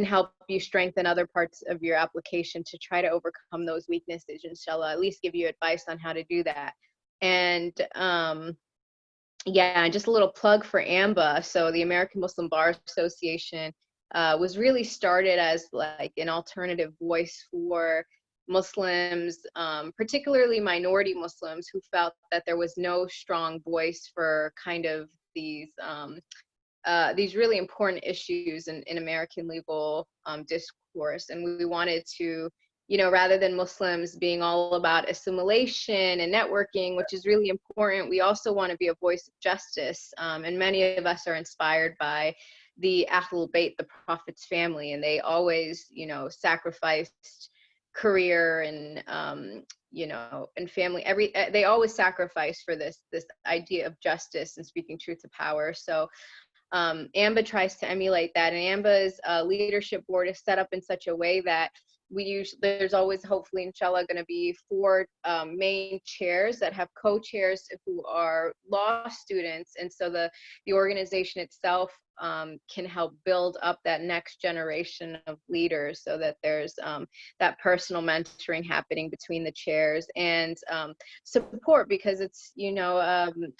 help you strengthen other parts of your application to try to overcome those weaknesses, inshallah, at least give you advice on how to do that. And just a little plug for AMBA. So the American Muslim Bar Association was really started as like an alternative voice for Muslims, particularly minority Muslims, who felt that there was no strong voice for kind of these really important issues in American legal discourse. And we wanted to, rather than Muslims being all about assimilation and networking, which is really important, we also want to be a voice of justice. And many of us are inspired by the Ahlul Bayt, the Prophet's family, and they always, sacrificed career and and family. They always sacrifice for this idea of justice and speaking truth to power. So AMBA tries to emulate that, and AMBA's leadership board is set up in such a way that there's always, hopefully, inshallah, going to be 4 main chairs that have co-chairs who are law students, and so the organization itself can help build up that next generation of leaders, so that there's that personal mentoring happening between the chairs, and support, because it's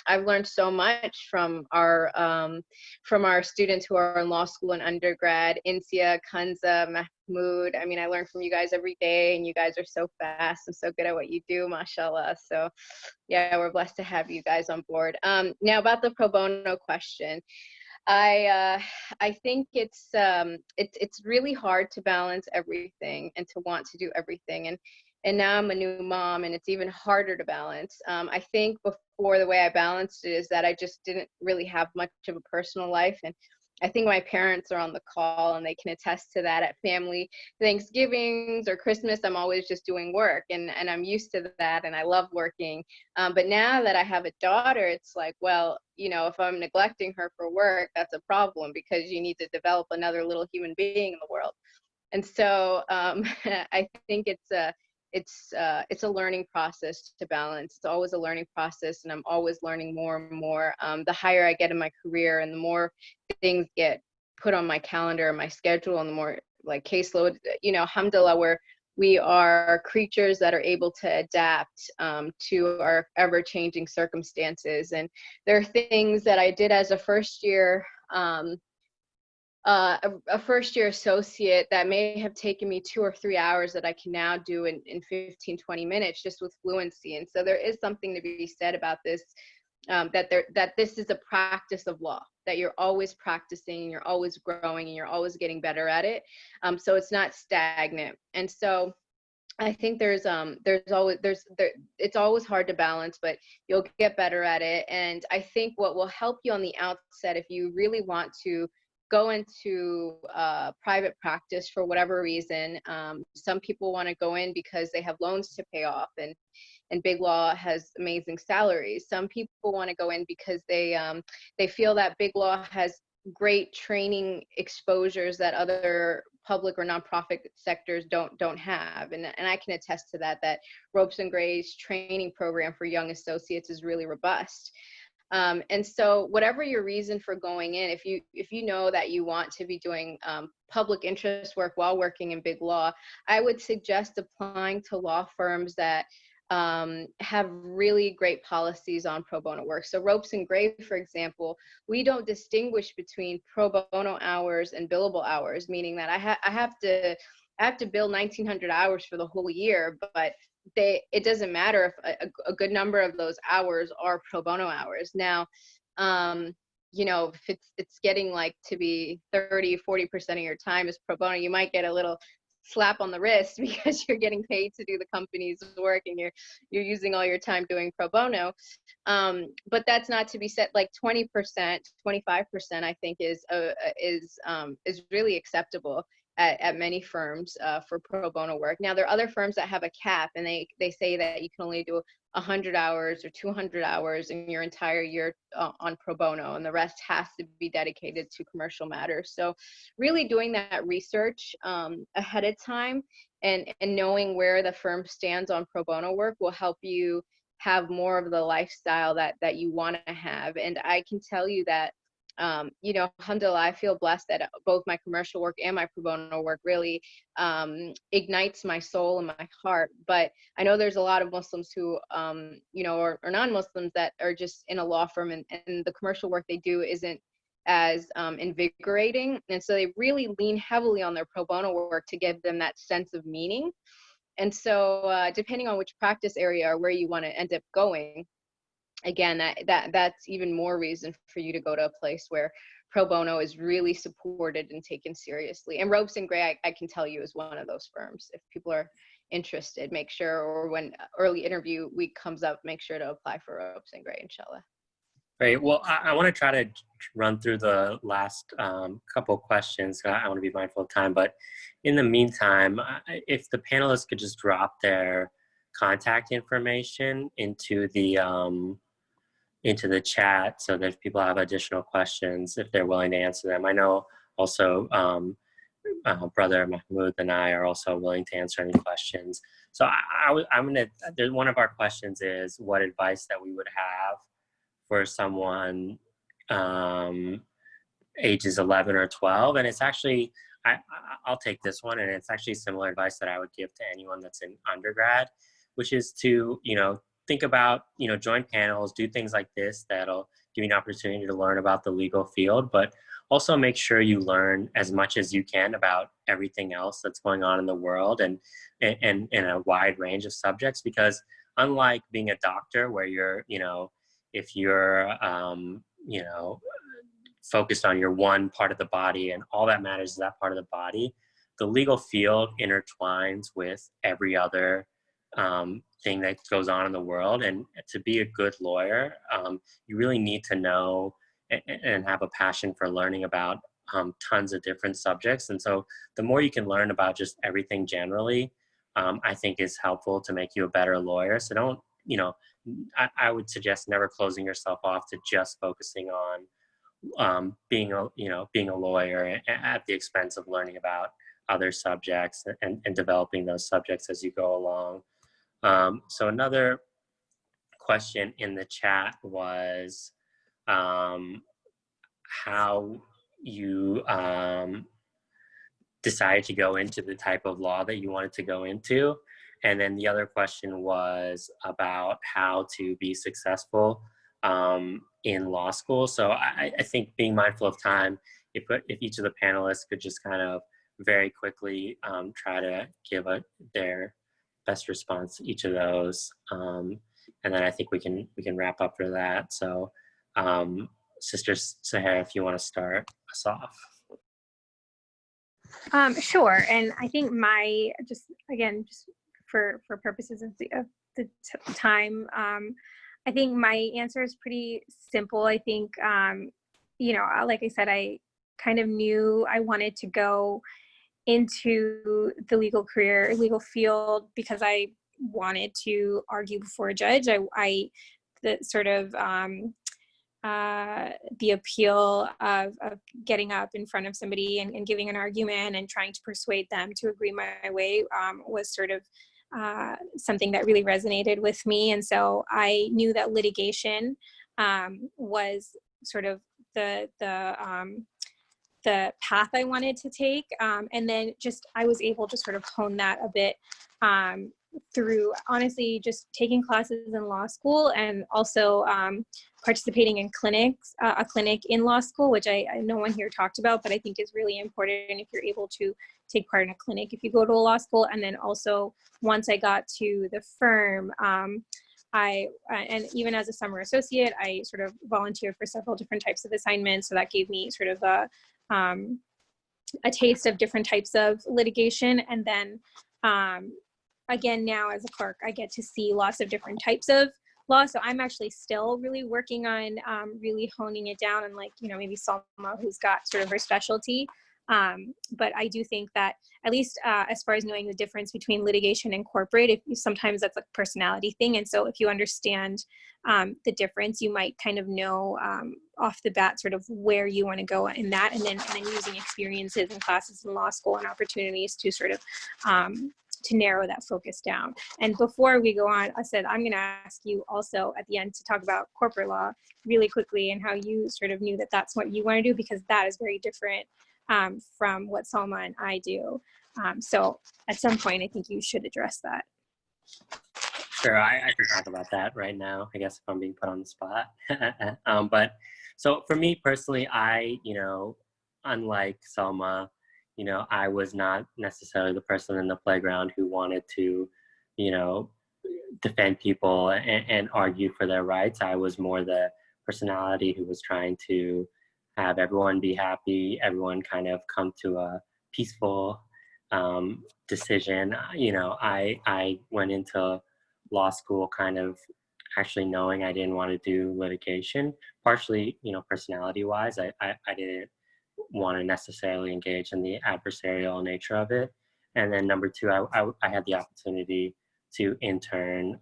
I've learned so much from our students who are in law school and undergrad. Insia, Kanza, Mahmoud, I mean, I learn from you guys every day, and you guys are so fast and so good at what you do, mashallah. So yeah, we're blessed to have you guys on board. Now about the pro bono question. I think it's really hard to balance everything and to want to do everything, and now I'm a new mom, and it's even harder to balance. I think before, the way I balanced it is that I just didn't really have much of a personal life, and I think my parents are on the call and they can attest to that. At family Thanksgivings or Christmas, I'm always just doing work, and I'm used to that, and I love working. But now that I have a daughter, it's like, well, if I'm neglecting her for work, that's a problem, because you need to develop another little human being in the world. And so I think it's a learning process to balance. It's always a learning process, and I'm always learning more and more. The higher I get in my career, and the more things get put on my calendar and my schedule, and the more like caseload, alhamdulillah, we are creatures that are able to adapt to our ever-changing circumstances. And there are things that I did as a first-year a first-year associate that may have taken me 2 or 3 hours that I can now do in 15, 20 minutes just with fluency. And so there is something to be said about this, that this is a practice of law, that you're always practicing, you're always growing, and you're always getting better at it. So it's not stagnant. And so I think it's always hard to balance, but you'll get better at it. And I think what will help you on the outset, if you really want to go into private practice for whatever reason. Some people want to go in because they have loans to pay off, and big law has amazing salaries. Some people want to go in because they feel that big law has great training exposures that other public or nonprofit sectors don't have. And I can attest to that Ropes and Gray's training program for young associates is really robust. And so whatever your reason for going in, if you know that you want to be doing public interest work while working in big law, I would suggest applying to law firms that have really great policies on pro bono work. So Ropes and Gray, for example, we don't distinguish between pro bono hours and billable hours, meaning that I have to bill 1,900 hours for the whole year, but it doesn't matter if a good number of those hours are pro bono hours. Now, you know, if it's getting like to be 30-40% of your time is pro bono, you might get a little slap on the wrist because you're getting paid to do the company's work and you're using all your time doing pro bono. But that's not to be said. Like 20%, 25%, I think is really acceptable at many firms for pro bono work. Now, there are other firms that have a cap, and they say that you can only do 100 hours or 200 hours in your entire year on pro bono, and the rest has to be dedicated to commercial matters. So really doing that research ahead of time and knowing where the firm stands on pro bono work will help you have more of the lifestyle that you want to have. And I can tell you that you know, alhamdulillah, I feel blessed that both my commercial work and my pro bono work really ignites my soul and my heart. But I know there's a lot of Muslims who, you know, or non-Muslims that are just in a law firm, and the commercial work they do isn't as invigorating. And so they really lean heavily on their pro bono work to give them that sense of meaning. And so depending on which practice area or where you want to end up going, again, that's even more reason for you to go to a place where pro bono is really supported and taken seriously. And Ropes and Gray, I can tell you, is one of those firms. If people are interested, make sure, or when early interview week comes up, make sure to apply for Ropes and Gray, inshallah. Great. Well, I want to try to run through the last couple questions. I want to be mindful of time, but in the meantime, if the panelists could just drop their contact information into the chat, so that if people have additional questions, if they're willing to answer them. I know also Brother Mahmoud and I are also willing to answer any questions. So one of our questions is what advice that we would have for someone ages 11 or 12. And it's actually, I'll take this one, and it's actually similar advice that I would give to anyone that's in undergrad, which is to, you know, think about, you know, join panels, do things like this that'll give you an opportunity to learn about the legal field, but also make sure you learn as much as you can about everything else that's going on in the world and in a wide range of subjects. Because unlike being a doctor where you're, you know, if you're, you know, focused on your one part of the body and all that matters is that part of the body, the legal field intertwines with every other thing that goes on in the world. And to be a good lawyer, you really need to know and have a passion for learning about tons of different subjects. And so the more you can learn about just everything generally, I think is helpful to make you a better lawyer. So don't, you know, I would suggest never closing yourself off to just focusing on being a lawyer at the expense of learning about other subjects and developing those subjects as you go along. So another question in the chat was how you decided to go into the type of law that you wanted to go into. And then the other question was about how to be successful in law school. So I think being mindful of time, if each of the panelists could just kind of very quickly try to give their best response to each of those, and then I think we can wrap up for that. So Sister Sahara, if you want to start us off. Sure. And I think just for purposes of the time, I think my answer is pretty simple. I think, you know, like I said, I kind of knew I wanted to go into the legal field because I wanted to argue before a judge. The sort of the appeal of getting up in front of somebody and giving an argument and trying to persuade them to agree my way was sort of something that really resonated with me. And so I knew that litigation was sort of the path I wanted to take. And then I was able to sort of hone that a bit through honestly just taking classes in law school and also participating in clinics, a clinic in law school, which I no one here talked about, but I think is really important if you're able to take part in a clinic if you go to a law school. And then also once I got to the firm, and even as a summer associate, I sort of volunteered for several different types of assignments. So that gave me sort of a taste of different types of litigation. And then again, now as a clerk, I get to see lots of different types of law. So I'm actually still really working on really honing it down, and like, you know, maybe Salma, who's got sort of her specialty. But I do think that at least as far as knowing the difference between litigation and corporate, if you, sometimes that's a personality thing. And so if you understand the difference, you might kind of know off the bat sort of where you want to go in that, and then using experiences in classes in law school and opportunities to sort of to narrow that focus down. And before we go on, I said, I'm going to ask you also at the end to talk about corporate law really quickly and how you sort of knew that that's what you want to do, because that is very different from what Salma and I do. So at some point, I think you should address that. Sure, I can talk about that right now, I guess, if I'm being put on the spot. But so for me personally, you know, unlike Selma, you know, I was not necessarily the person in the playground who wanted to, you know, defend people and argue for their rights. I was more the personality who was trying to have everyone be happy, everyone kind of come to a peaceful decision. You know, I went into law school kind of actually knowing I didn't want to do litigation, partially, you know, personality wise. I didn't want to necessarily engage in the adversarial nature of it. And then number two, I had the opportunity to intern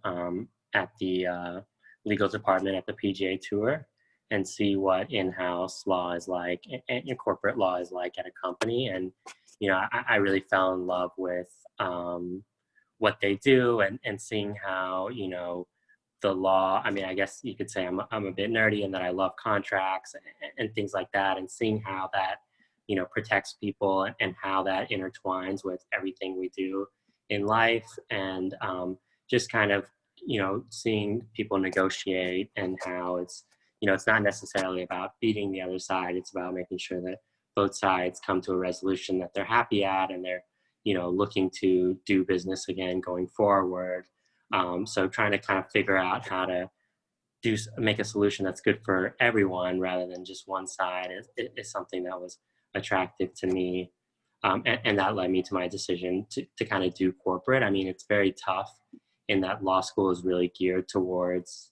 at the legal department at the PGA Tour and see what in-house law is like and corporate law is like at a company. And, you know, I really fell in love with what they do and seeing how, you know, the law, I mean, I guess you could say I'm a bit nerdy in that I love contracts and things like that, and seeing how that, you know, protects people and how that intertwines with everything we do in life, and just kind of, you know, seeing people negotiate and how it's, you know, it's not necessarily about beating the other side. It's about making sure that both sides come to a resolution that they're happy at and they're, you know, looking to do business again going forward. So trying to kind of figure out how to make a solution that's good for everyone rather than just one side is something that was attractive to me. And that led me to my decision to kind of do corporate. I mean, it's very tough in that law school is really geared towards,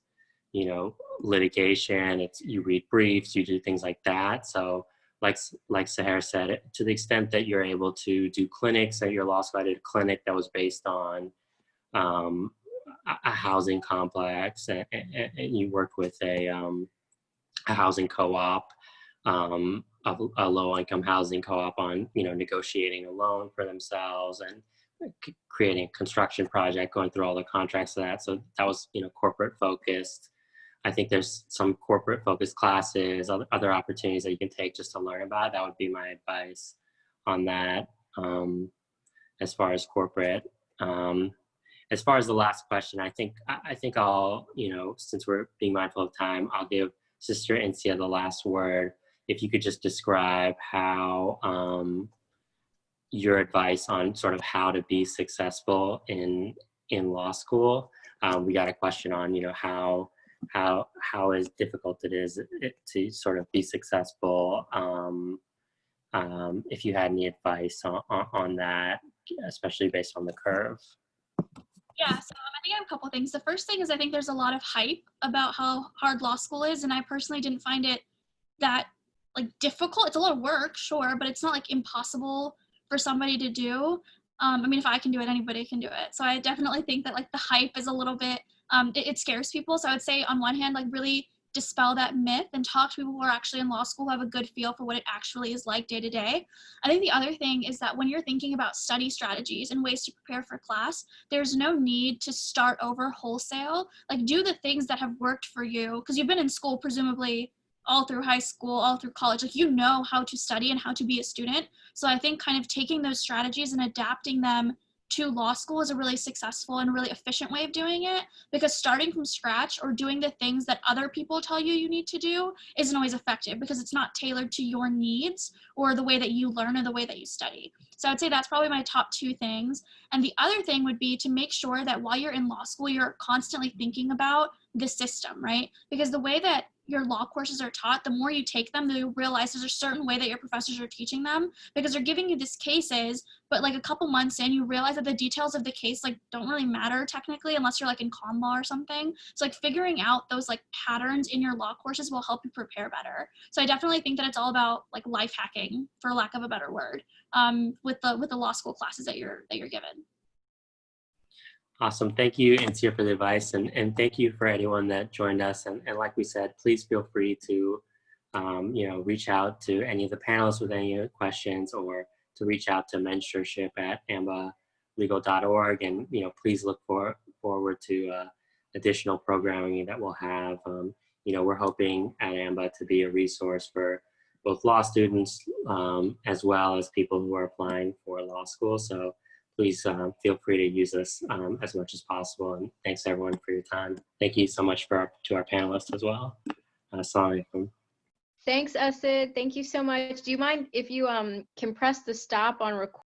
you know, litigation. You read briefs, you do things like that. So like Sahar said, to the extent that you're able to do clinics at your law school, I did a clinic that was based on a housing complex, and you worked with a housing co-op, a low-income housing co-op on, you know, negotiating a loan for themselves and creating a construction project, going through all the contracts of that. So that was, you know, corporate focused. I think there's some corporate focused classes, other opportunities that you can take just to learn about it. That would be my advice on that as far as corporate. As far as the last question, I think I'll, you know, since we're being mindful of time, I'll give Sister Incia the last word. If you could just describe how your advice on sort of how to be successful in law school. We got a question on, you know, how is difficult it is to sort of be successful. If you had any advice on that, especially based on the curve. Yeah, so I think I have a couple of things. The first thing is I think there's a lot of hype about how hard law school is, and I personally didn't find it that like difficult. It's a lot of work, sure, but it's not like impossible for somebody to do. I mean, if I can do it, anybody can do it. So I definitely think that like the hype is a little bit, it scares people. So I would say on one hand, like really dispel that myth and talk to people who are actually in law school who have a good feel for what it actually is like day to day. I think the other thing is that when you're thinking about study strategies and ways to prepare for class, there's no need to start over wholesale. Like do the things that have worked for you, because you've been in school presumably all through high school, all through college, like you know how to study and how to be a student. So I think kind of taking those strategies and adapting them to law school is a really successful and really efficient way of doing it, because starting from scratch or doing the things that other people tell you need to do isn't always effective because it's not tailored to your needs or the way that you learn or the way that you study. So I would say that's probably my top 2 things. And the other thing would be to make sure that while you're in law school, you're constantly thinking about the system, right? Because the way that your law courses are taught, the more you take them, you realize there's a certain way that your professors are teaching them, because they're giving you these cases, but like a couple months in, you realize that the details of the case like don't really matter technically unless you're like in con law or something. So like figuring out those like patterns in your law courses will help you prepare better. So I definitely think that it's all about like life hacking, for lack of a better word, with the law school classes that you're given. Awesome. Thank you, Antia, for the advice. And thank you for anyone that joined us. And like we said, please feel free to, reach out to any of the panelists with any questions, or to reach out to mentorship@ambalegal.org. And, please look forward to additional programming that we'll have. We're hoping at AMBA to be a resource for both law students as well as people who are applying for law school. So please feel free to use us as much as possible. And thanks everyone for your time. Thank you so much to our panelists as well. Assalamu alaikum. Thanks, Asid. Thank you so much. Do you mind if you can press the stop on record?